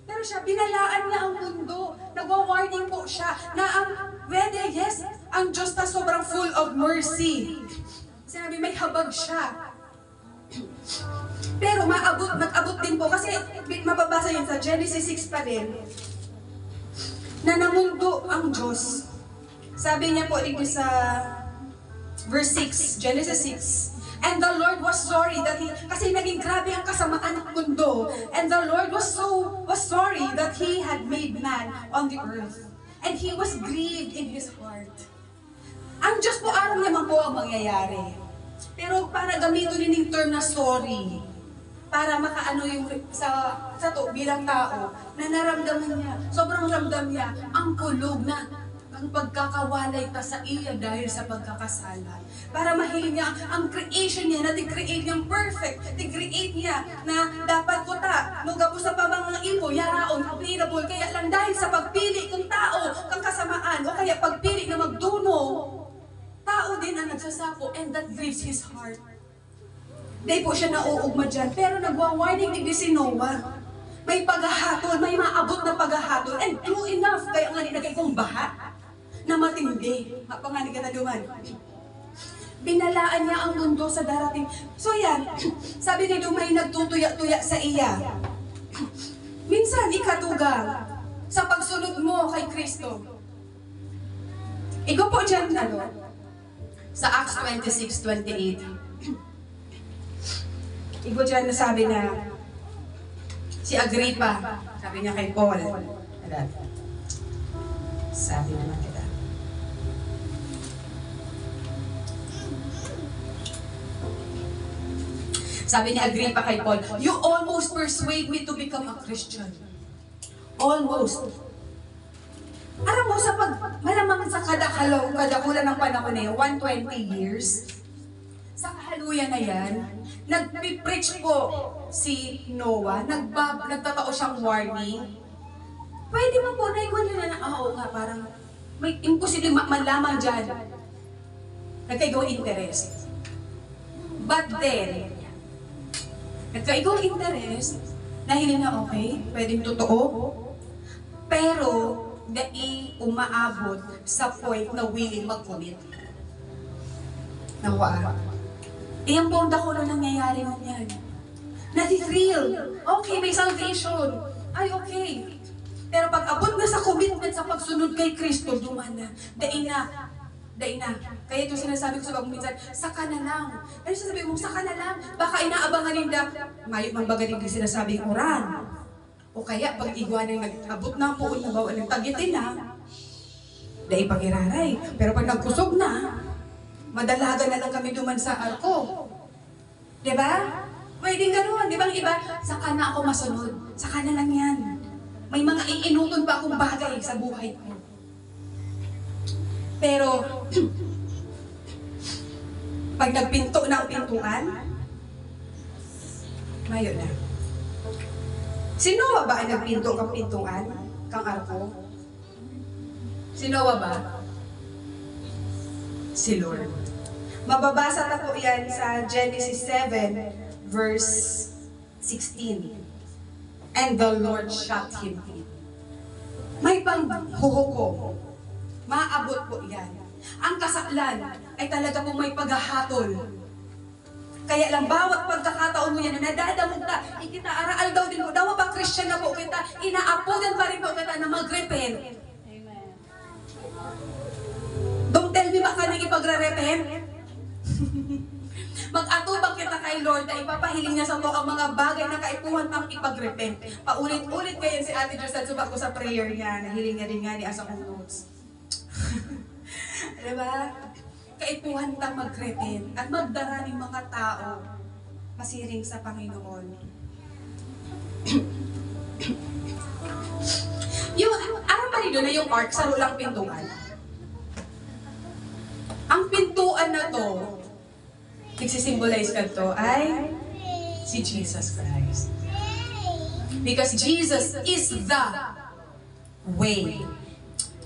Pero siya, binalaan niya ang mundo. Nagwa-warning po siya na ang yes, ang Diyos na sobrang full of mercy. Sinabi, may habag siya. Pero mag-abot din po, kasi mababasa yun sa Genesis 6 pa din, na namundo ang Diyos. Sabi niya po dito sa verse 6, Genesis 6, and the Lord was sorry that kasi naging grabe ang kasamaan ng mundo, and the Lord was sorry that He had made man on the earth, and He was grieved in His heart. Ang Diyos po, aram naman po ang mangyayari. Pero para gamitin din yung term na sorry, para makaano yung sa to bilang tao na naramdaman niya, sobrang ramdam niya ang kulog na ang pagkakawalay ta sa iya dahil sa pagkakasala. Para mahiling niya ang creation niya, na ti-create niyang perfect, ti-create niya na dapat ko ta, nuga po sa pamang imo, yaraon, applicable, kaya lang dahil sa pagpili kang tao, kang kasamaan, o kaya pagpili na magduno, tao din ang nagsasapo, and that grieves His heart. Di po siya nauugma dyan, pero nagwa-warning din si Noah. May paghahatol, may maabot na paghahatol, and true enough, kaya nga nilagay kong baha na matindi. Panganig ka na duman. Binalaan niya ang mundo sa darating. So yan, sabi nito may nagtutuya-tuya sa iya. Minsan ikatugang sa pagsunod mo kay Kristo. Ikaw po dyan, sa Acts 26:28. Igo dyan na sabi na si Agrippa, sabi niya kay Paul, sabi naman kita, sabi ni Agrippa kay Paul, you almost persuade me to become a Christian. Almost. Alam mo, sa malamang sa kadakulan ng panahon na yun, 120 years, sa kahaluyan na yan, nagpipreach po si Noah, nagtatao siyang warning. Pwede mo po, naiwan nyo na oo nga, parang may imposible malaman dyan. Nagkaigaw interest. But then, nagkaigaw interest, dahil na okay, pwedeng totoo, pero umaabot sa point na willing mag-commit. Nawa. Iyan po ang dakulo nangyayari mo yan. Nati-real. Okay, may salvation. Ay, okay. Pero pag abot na sa commitment sa pagsunod kay Kristo, duman na. Dain na. Kaya ito sinasabi ko sa minsan, saka na lang. Ano sinasabi mo, saka na lang. Baka inaabangan nila, mayot mang baga din sinasabing oran. O kaya pag iguanay nag-abot na po, nabawa ng tagitin na, dahil pag-iraray. Pero pag nagkusog na, madalaga na lang kami duman sa arko. Diba? Pwedeng gano'n. Di ba ang iba? Saka na ako masunod. Saka na lang yan. May mga iinutod pa akong bagay sa buhay ko. Pero, pag nagpinto ng pintuan, mayo na. Si Noah ba ay nagpinto kang pintuan? Kang arko? Si Noah ba? Si Lord. Mababasa na po yan sa Genesis 7, verse 16. And the Lord shut him in. May panghuhukom. Maabot po yan. Ang kasaklan ay talaga pong may paghahatol. Kaya lang bawat pagkakataon mo yan na nadadama mag-repent? Mag-atubang kita kay Lord na ipapahiling niya sa to ang mga bagay na kaipuhan pang ipag-repent. Paulit-ulit kayo si Ate Josette subak ko sa prayer niya. Nahiling niya rin nga ni Asa kong notes. Diba? Kaipuhan pang mag-repent at magdara ng mga tao masiring sa Panginoon. Yung, aram pa rin doon na yung ark sa rulang pintuan. Ang pintuan na to, nagsisimbolize ka to ay si Jesus Christ. Because Jesus is the way,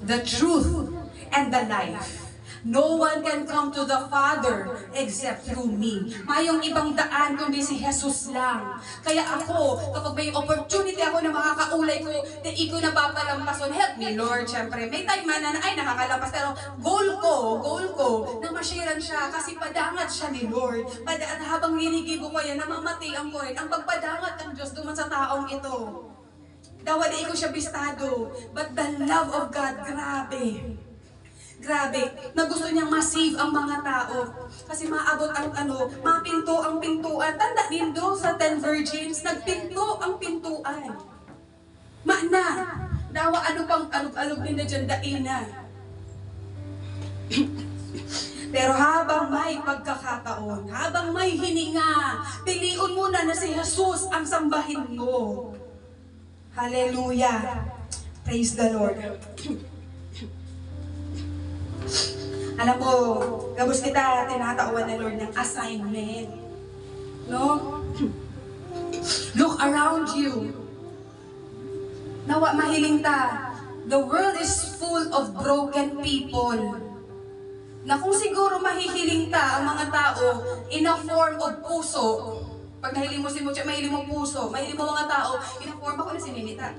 the truth, and the life. No one can come to the Father except through me. Mayong ibang daan kundi si Jesus lang. Kaya ako, kapag may opportunity ako na makakaulay ko, di ko napapalampason. Help me, Lord. Siyempre, may time man na, ay, nakakalampas. Pero goal ko, na masyaran siya kasi padangat siya ni Lord. At habang ninigibo ko yan, namamatiang ko rin ang pagpadangat ng Diyos duman sa taong ito. Dawali ko siya bistado. But the love of God, grabe. Grabe, na gusto niyang ma-save ang mga tao. Kasi maabot ang mapinto ang pintuan. Tanda nindo sa 10 virgins, nagpinto ang pintuan. Maana, dawa pang alog-alog nila dyan, daina. Pero habang may pagkakataon, habang may hininga, piliin muna na si Jesus ang sambahin mo. Hallelujah. Praise the Lord. Alam mo, gabos kita tinatawan ng Lord ng assignment. No? Look around you. Nawa mahiling ta. The world is full of broken people. Na kung siguro mahihiling ta ang mga tao in a form of puso. Pag nahiling mo si Mucha, mahiling mo puso. Mahiling mo mga tao in a form, ako na sininita.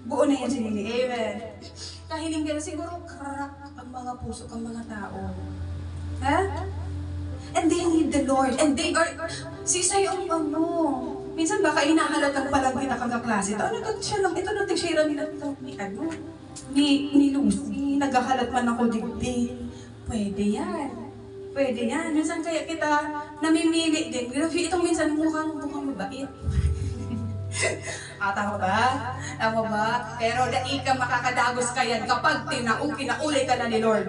Buo na yan sinini. Amen. Kahiling ka na siguro crack ang mga puso ng mga tao. Ha? And they need the Lord. And they are, sisay ang minsan baka inahalatan pa lang kita kang kaklase. Ano to siya lang, ito na tig-share nila ni Lucy. Naghahalat man ako digdi. Pwede yan. Pwede yan. Minsan kaya kita namimili din. Itong minsan mukhang mabait. Tama ba? Tama ba? Pero dai ka makakadagos kayan kapag kinauli ka na ni Lord.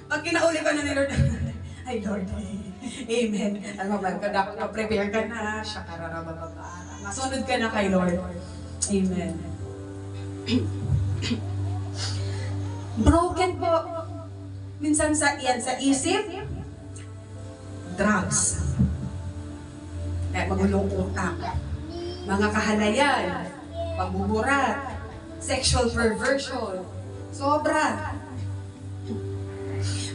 Pag kinauli ka na ni Lord, ay Lord, amen. Alam mo ba, prepare ka na, shakararabababa. Masunod ka na kay Lord. Amen. Broken po. Minsan sa isip, drugs. Kaya magulong utak. Mga kahalayan, pagbuburat, sexual perversion, sobra.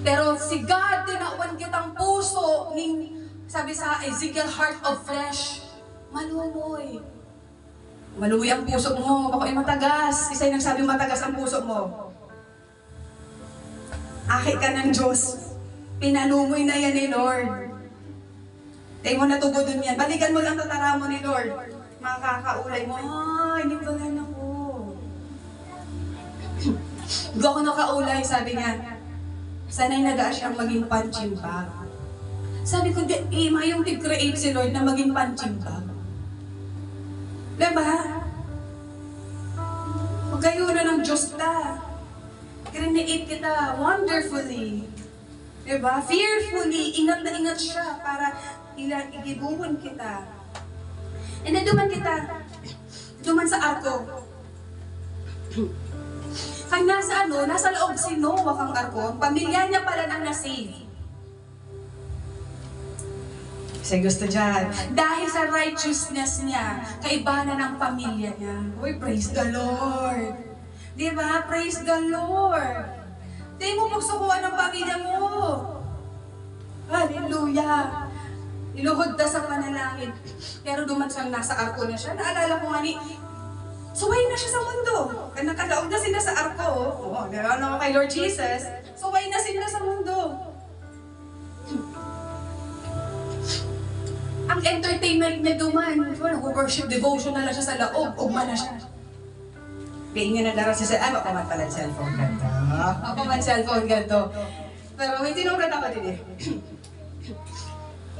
Pero si God, tinawan kitang puso, sabi sa Ezekiel, heart of flesh, malumoy. Malumoy ang puso mo, baka ay matagas. Isa yung nagsabi matagas ang puso mo. Akit ka ng Diyos, pinalumoy na yan ni Lord. Tayo mo natugod yan, balikan mo lang tatara mo ni Lord. Makakaulay mo, hindi pala na ko. Hindi ako nakaulay, sabi niya. Sana'y nagaan siyang maging punching bag. Sabi ko, mayong tig-create si Lord na maging punching bag. Diba? Magayo na ng Diyos ta. Create kita wonderfully. Diba? Fearfully, ingat na ingat siya para igibuhon kita. And then duman sa arko. Kaya nasa loob si Noah kang arko, ang pamilya niya pala nang nasave. Kasi gusto dyan. Dahil sa righteousness niya, kaibahan ng pamilya niya. Uy, praise the Lord. Diba? Praise the Lord. Di mo pagsukuan ng pamilya mo. Hallelujah. Iluhod na sa panalangin. Pero duman siyang nasa arko na siya. Naalala ko nga suway na siya sa mundo. Nakalaog na sila sa arko. Oo, meron ako kay Lord Jesus. Suway na sila sa mundo. Ang entertainment niya duman. Nag-worship devotion na lang siya sa laog. Ugma na siya. Kaya nga nadara siya sa, papaman pala cellphone ganito. Papaman cellphone ganito. Pero may tinurad ako din eh.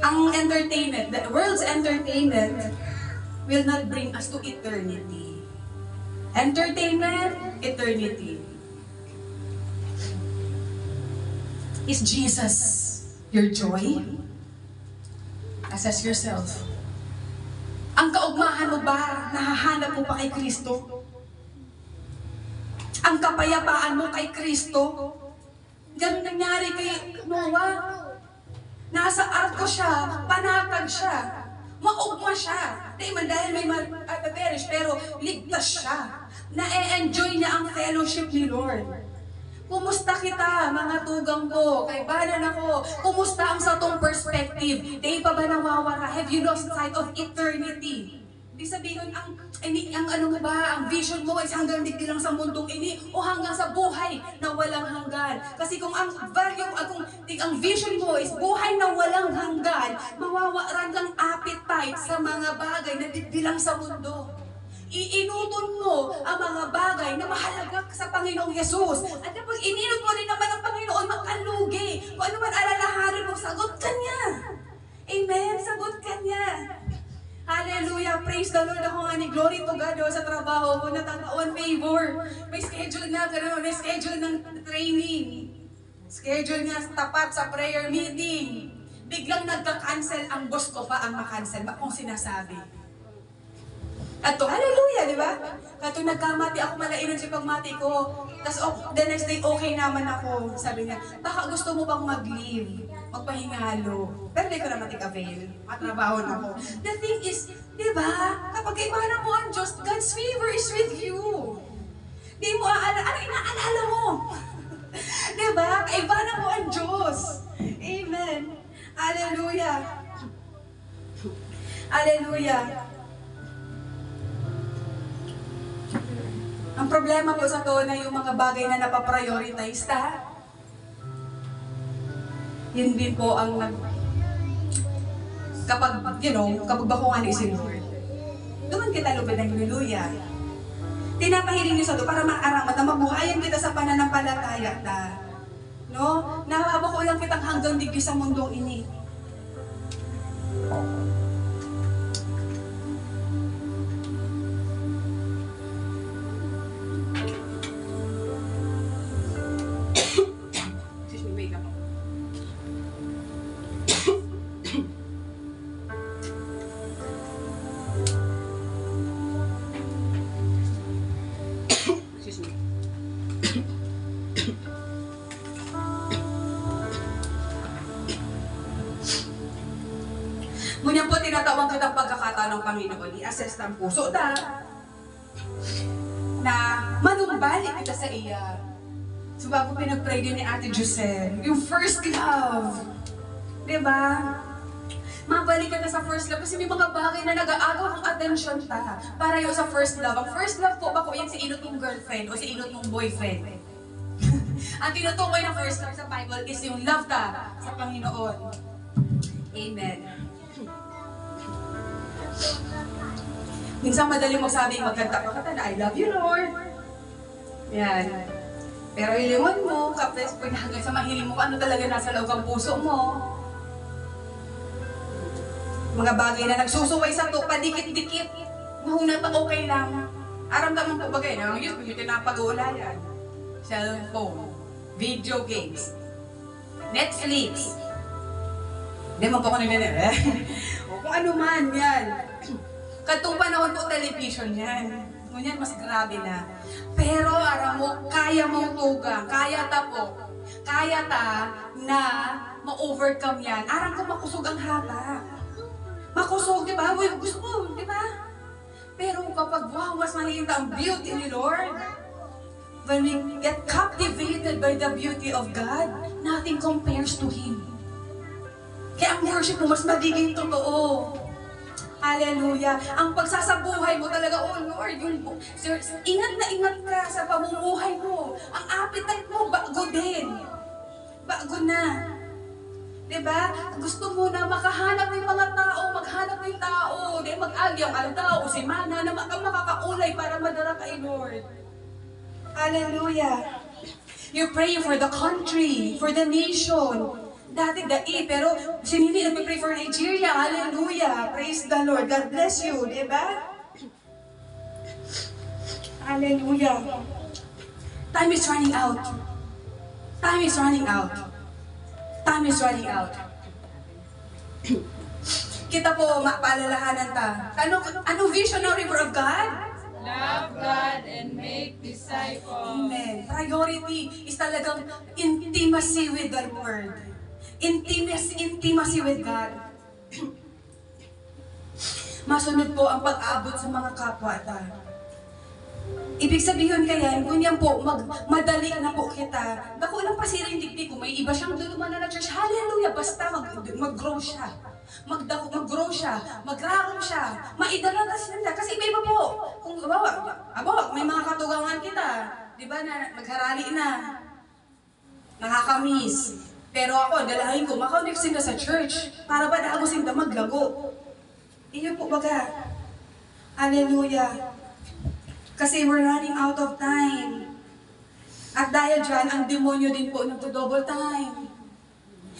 Ang entertainment, the world's entertainment will not bring us to eternity. Entertainment, eternity. Is Jesus your joy? Assess yourself. Ang kaugmahan mo ba, nahahanap mo pa kay Kristo? Ang kapayapaan mo kay Kristo? Ganun nangyari kay Noah. Nasa arko siya, panatag siya, maugma siya. Dahil may perish, pero ligtas siya. Na-enjoy niya ang fellowship ni Lord. Kumusta kita, mga tugang ko? Kaibanan ako. Kumusta ang sa tong perspective? Di pa ba nawawala? Have you lost sight of eternity? Di sabihin, ang ano ba, ang vision mo is hanggang digdi lang sa mundong ini o hanggang sa buhay na walang hanggan. Kasi kung ang value, ang vision mo is buhay na walang hanggan, mawawalan ng appetite sa mga bagay na digdi lang sa mundo. Iinutol mo ang mga bagay na mahalaga sa Panginoong Jesus. At kapag ininot mo rin naman ang Panginoon, makalugi. Kung ano man alalahanin mo, sagot ka niya. Amen? Sagot ka niya. Hallelujah! Praise the Lord! Ako nga ni glory to God sa trabaho mo, natataon favor. May schedule na, may schedule ng training. Schedule nga tapat sa prayer meeting. Biglang nagka-cancel, ang boss ko pa ang makancel. Ba kung sinasabi? At to, hallelujah, di ba? Kato nagkamati ako, malainan si pagmati ko. Tapos the next day, okay naman ako. Sabi niya, baka gusto mo bang mag-leave? Magpahingalo. Pero di ko naman take-avail. Matrabaho na ako. The thing is, di ba? Kapag kaibahan mo ang Diyos, God's favor is with you. Di mo inaalala mo? Di ba? Kaibahan mo ang Diyos. Amen. Hallelujah. Hallelujah. Ang problema po sa to na yung mga bagay na napaprioritize ta, yun din po ang kapag bakuhan ni si Lord. Doon kita lubid ng hallelujah. Tinapahiling niyo sa to para maaramat na mabuhayan kita sa pananampalataya ta. No? Nahaba ko lang kitang hanggang digdi sa mundong ini. Ngunyan po tinatawag kitang pagkakataon ng Panginoon, i-assess ng puso na manumbalik kita sa iya. So bago pinag-pray din ni Ate Josel, yung first love. Diba? Mabalik ka na sa first love kasi may mga bagay na nag-aagaw ang attention ta para yung sa first love. Ang first love po ba kung yan si inot mong girlfriend o si inot mong boyfriend? Ang tinutukoy ng first love sa Bible is yung love ta sa Panginoon. Amen. Minsan madali mo sabi, magkanta na, I love you, Lord. Yan. Pero ilingon mo, kapres po hanggang sa mahiling mo kung ano talaga nasa loob ng puso mo. Mga bagay na nagsusuway sa to, padikit-dikit. Mahunat ang okay lang. Aramdaman po bagay na, yun, yung tinapag-uulayan. Cellphone, video games, Netflix. Hindi mo po ko nila o kung ano man, yan. Katong panahon po, television yan. Ngunyan, mas grabe na. Pero, aram mo, kaya mong tugang, kaya ta na ma-overcome yan. Aram ko makusog ang hata. Makusog, di ba? Uy, gusto mo, di ba? Pero kapag, wow, mas makikita ang beauty ni Lord. When we get captivated by the beauty of God, nothing compares to Him. Kaya ang worship mo, mas magiging totoo. Hallelujah. Ang pagsasabuhay mo talaga, oh Lord, ingat na ingat ka sa pamumuhay mo. Ang appetite mo, bago din. Bago na. Diba? Gusto mo na makahanap ng mga tao, maghanap ng tao. Di mag-agyang ang tao, si Mana, na makakaulay para madara kay Lord. Hallelujah. You're praying for the country, for the nation. Dati dai, pero sinili nagpe-pray for Nigeria. Hallelujah. Praise the Lord. God bless you, di ba? Hallelujah. Time is running out. Time is running out. Time is running out. Kita po, mapaalalahanan ta. Ano vision ng River of God? Love God and make disciples. Amen. Priority is talagang intimacy with the Lord. Intimacy with God. Masunod po ang pag-abot sa mga kapwa ta. Ibig sabihin kaya, kung yan po, madali na po kita, bako lang pasiring digdig ko, may iba siyang duluman na church, hallelujah, basta mag-grow siya. Mag-grow siya, mag-rarong siya, maidalatas nila. Kasi iba po, kung abawa, may mga katugangan kita, di ba, na nagharali na, nakakamiss. Pero ako, dalahin ko, makaunix sila sa church, para ba na ako sila maglago. Iyo po baga, hallelujah. Kasi we're running out of time. At dahil dyan, ang demonyo din po nagdo-double time.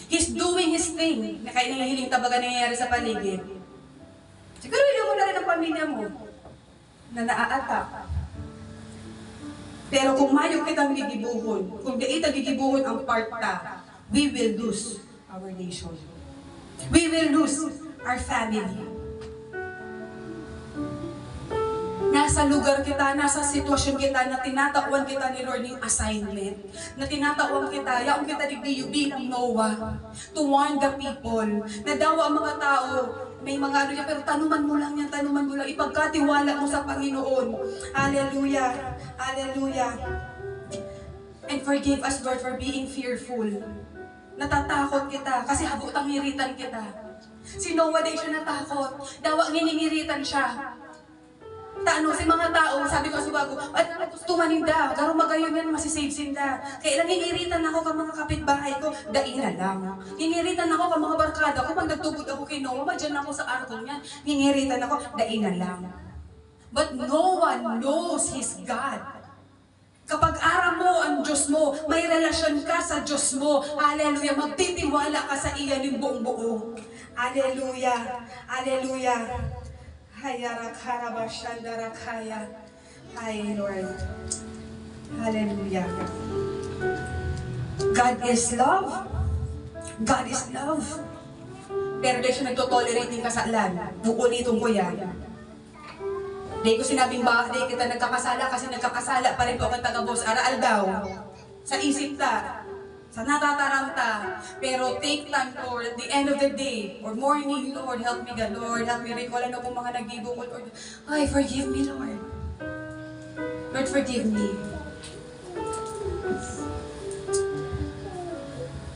He's doing his thing. Na kaya nahihiling tabaga nangyayari sa paligid. Siguro hindi mo na rin ang pamilya mo na naa-attack. Pero kung mayo kitang gigibuhon, kung di ita gigibuhon ang part ta, we will lose our nation. We will lose our family. Nasa lugar kita, nasa sitwasyon kita na tinatakwan kita ni Lord ng assignment. Na tinatakwan kita, yaong kita digdiyo bilang Noah. To warn the people. Na daw ang mga tao, may mga ano niya, pero tanuman mo lang yan, tanuman mo lang. Ipagkatiwala mo sa Panginoon. Hallelujah. Hallelujah. And forgive us, Lord, for being fearful. Natatakot kita, kasi habutang ngiritan kita. Si Noah din siya natakot. Daw ang nginingiritan siya. Si mga tao, sabi ko sa bago, at tumaninda, garo magayon yan, masisave sinda. Kaya lang hingiritan ako ka mga kapitbahay ko, daina lang. Hingiritan ako ka mga barkada ko, pag nagtubod ako kay Noah, madyan ako sa arko niya, hingiritan ako, daina lang. But no one knows his God. Kapag aram mo ang Diyos mo, may relasyon ka sa Diyos mo, hallelujah, magtitiwala ka sa iyan ng buong buo. Hallelujah, hallelujah. Hayarakarabashandarakaya. Hi, Lord. Hallelujah. God is love. God is love. Pero di siya nagtotolerate ng kasalan. Bukunitong ko yan. Di ko sinabing ba, di kita nagkakasala kasi nagkakasala pa rin po ang taga-boss. Araal daw. Sa isip ta. Sa natataram ta. Pero take time, Lord, at the end of the day, or morning, Lord, help me God, Lord, help me recall ano pong mga nagbibukol, Lord. Ay, forgive me, Lord. Lord, forgive me.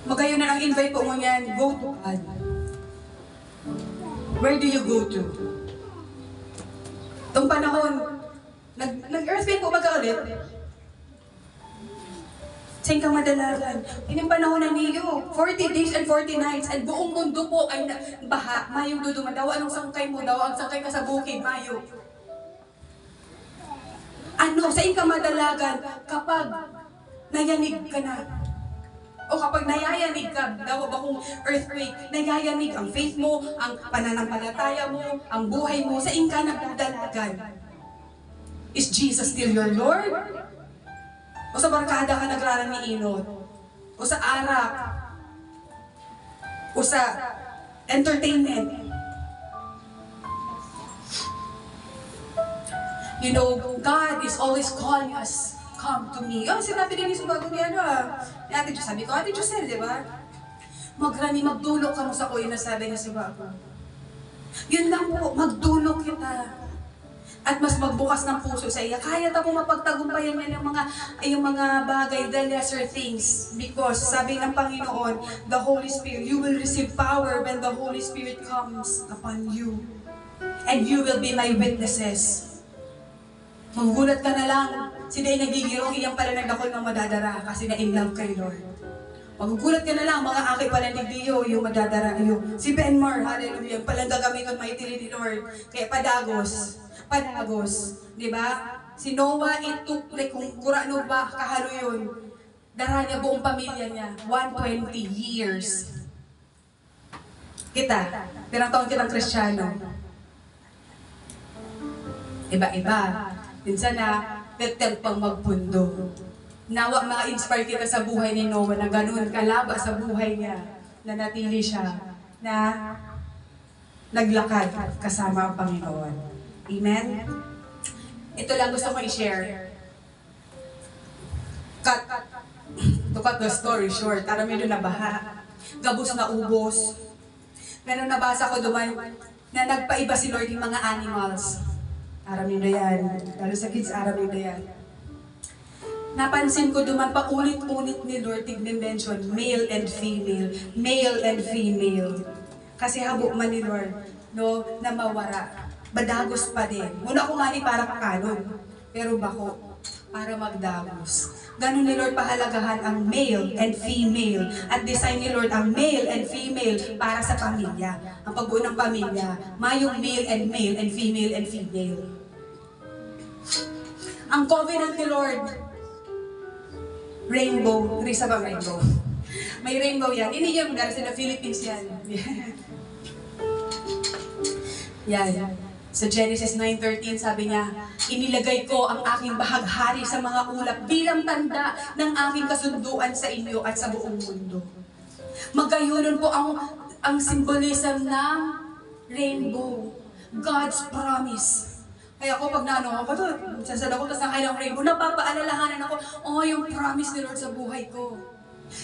Magayon na ang invite po mo yan, go to God. Where do you go to? Itong panahon, nag-earthquake po baga ulit? Saan ka madalagan? Inyong panahon na niyo, 40 days and 40 nights, at buong mundo po ay baha. Mayong duduman. Daw anong sangkay mo? Daw ang sangkay ka sa bukid, Mayo. Ano, saan ka madalagan kapag nayanig ka na? O kapag nayayanig ka, daw ba kung earthquake, nayayanig ang faith mo, ang pananampalataya mo, ang buhay mo, saan ka nagdadalagan? Is Jesus still your Lord? O sa barkada ka nagrarang ni Inod? O sa arak? O sa entertainment? You know, God is always calling us, come to me. Oh, sinabi din ni Subago ni ano ni Ate Josel. Sabi ko, Ate Josel, di ba? Magdulok ka mo sa kuya na sabi ni Subago. Yun lang po, magdulok kita. At mas magbukas ng puso sa iya. Kaya ta po mapagtagumpayan niya yung mga bagay, the lesser things. Because sabi ng Panginoon, the Holy Spirit, you will receive power when the Holy Spirit comes upon you. And you will be my witnesses. Magugulat ka na lang, si Day nagigirong, iyang pala nagdakol ng madadara kasi na in love kay Lord. Magugulat ka na lang, mga aki pala nagdiyo, yung madadara yung si Benmar, hallelujah, palang gagamitan maitili ni Lord. Kaya padagos, di ba? Si Noah, it took, like, kung kurano ba, kahalo yun. Dara niya buong pamilya niya, 120 years. Kita, pirang taon kitang Kristiyano. Iba-iba. Minsan na, tetel pang magpundo. Nawa ma-inspire kita sa buhay ni Noah na ganun kalaba sa buhay niya na natili siya na naglakad kasama ang Panginoon. Amen? Ito lang gusto ko i-share. To cut the story short, arami doon na baha. Gabos na ubos. Pero nabasa ko doon na nagpaiba si Lord yung mga animals. Arami na yan. Lalo sa kids, arami na yan. Napansin ko duman pa ulit-ulit ni Lord tig-mention, male and female, male and female. Kasi habok man ni Lord, no, na mawara. Badagos pa din. Muna ko nga ni para kakanon, pero bako, para magdagos. Ganun ni Lord pahalagahan ang male and female. At design ni Lord ang male and female para sa pamilya. Ang pagbuo ng pamilya, mayong male and female and female. Ang covenant ni Lord, rainbow. Risa ba rainbow? May rainbow yan. Inigyan mo dahil sa Philippines yan. Yan. Sa Genesis 9:13, sabi niya, inilagay ko ang aking bahaghari sa mga ulap bilang tanda ng aking kasunduan sa inyo at sa buong mundo. Magayunon po ang symbolism ng rainbow. God's promise. Kaya ako pag naano ako, sasada ko, tapos nakain ng rainbow, napapaalalahanan ako, yung promise ni Lord sa buhay ko.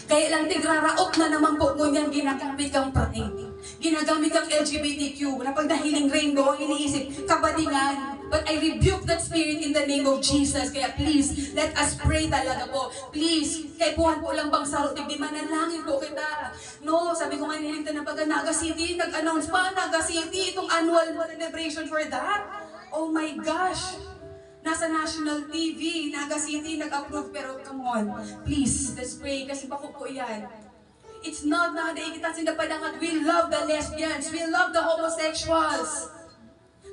Kaya lang tigraraok na naman po ngunyan ginagamit kang pride. Ginagamit kang LGBTQ na pag nahiling rainbow, ang iniisip, kabadingan. But I rebuke that spirit in the name of Jesus. Kaya please, let us pray talaga po. Please, kay buwan po lang bang sarot, di manalangin po kita. No, sabi ko nga nihiling na pag Naga City, nag-announce pa, Naga City, itong annual celebration for that. Oh my gosh! Nasa national TV, Naga City, nag-approve, pero come on, please, let's pray, kasi bako po yan. It's not na kita sinapadangan, we love the lesbians, we love the homosexuals.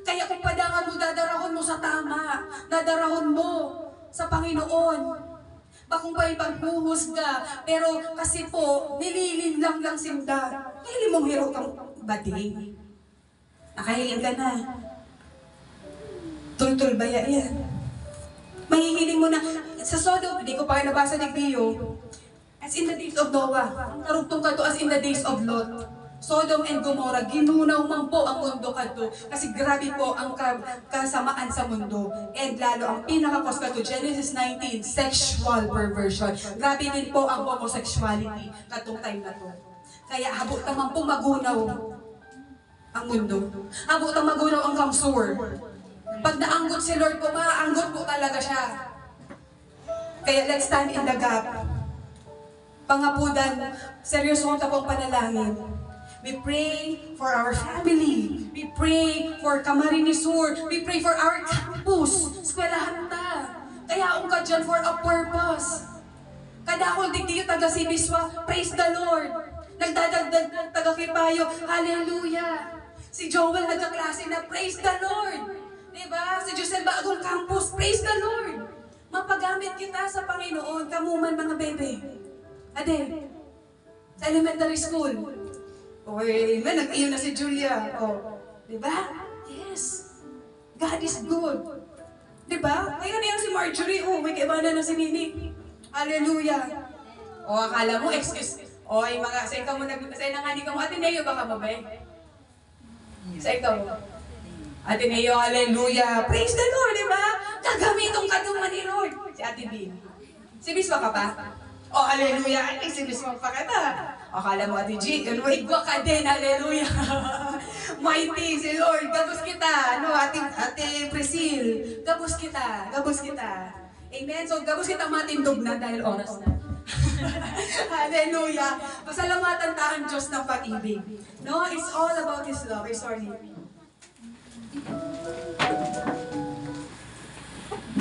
Kaya kung padangan mo, dadarahon mo sa tama, dadarahon mo sa Panginoon. Bakong pa ibang huhusga, pero kasi po, nililin lang sinda. Hiling mong hiro kang bading. Nakahiling ka na. Tultul baya yan. Mahihiling mo na, sa Sodom, hindi ko pa nabasa ni Pio, as in the days of Noah, narugtong ka to as in the days of Lot. Sodom and Gomorrah, ginunaw man po ang mundo ka to, kasi grabe po ang kasamaan sa mundo. And lalo, ang pinakakos ka to, Genesis 19, sexual perversion. Grabe din po ang homosexuality katong time na to. Kaya habot naman po magunaw ang mundo. Habot naman magunaw ang kamsur. Pag naanggot si Lord po, maaanggot po talaga siya. Kaya let's stand in the gap. Pangapudan, seryoso ang tapong panalangin. We pray for our family. We pray for Camarines Sur. We pray for our campus. Eskwelahan ta. Kaya ka dyan for a purpose. Kadakol digdiyo taga Sibiswa, praise the Lord. Nagdadagdag taga Kipayo, hallelujah. Si Joel nagkaklase na, praise the Lord. Diba? Si Josel Bagong Campus, praise the Lord. Mapagamit kita sa Panginoon, kamuman mga bebe. Ade, sa elementary school. Oy, man, nag-iyo na si Julia. Oh, diba? Yes. God is good. Diba? Ngayon yan si Marjorie. Oh, may kaibana na si Nini. Hallelujah. O, akala mo, excuse. Oy, mga, sa ikaw mo, sa inangani ka mo, Ateneo ba ka mo, be? Sa ikaw mo. Ateneo, hallelujah. Praise the Lord, diba? Gagamitong kaduman ni Lord. Si Ate B. Si Biswa ka pa? Oh, hallelujah. Ay, si Biswa pa ka ta. Akala mo, Ate G, igwa ka din, hallelujah. Mighty si Lord, gabos kita. No, Ate Priscil, gabos kita. Amen? So, gabos kita matindog na dahil oras na. Hallelujah. Pasalamatan ta ang Diyos ng pag-ibig. No, it's all about His love. Sorry.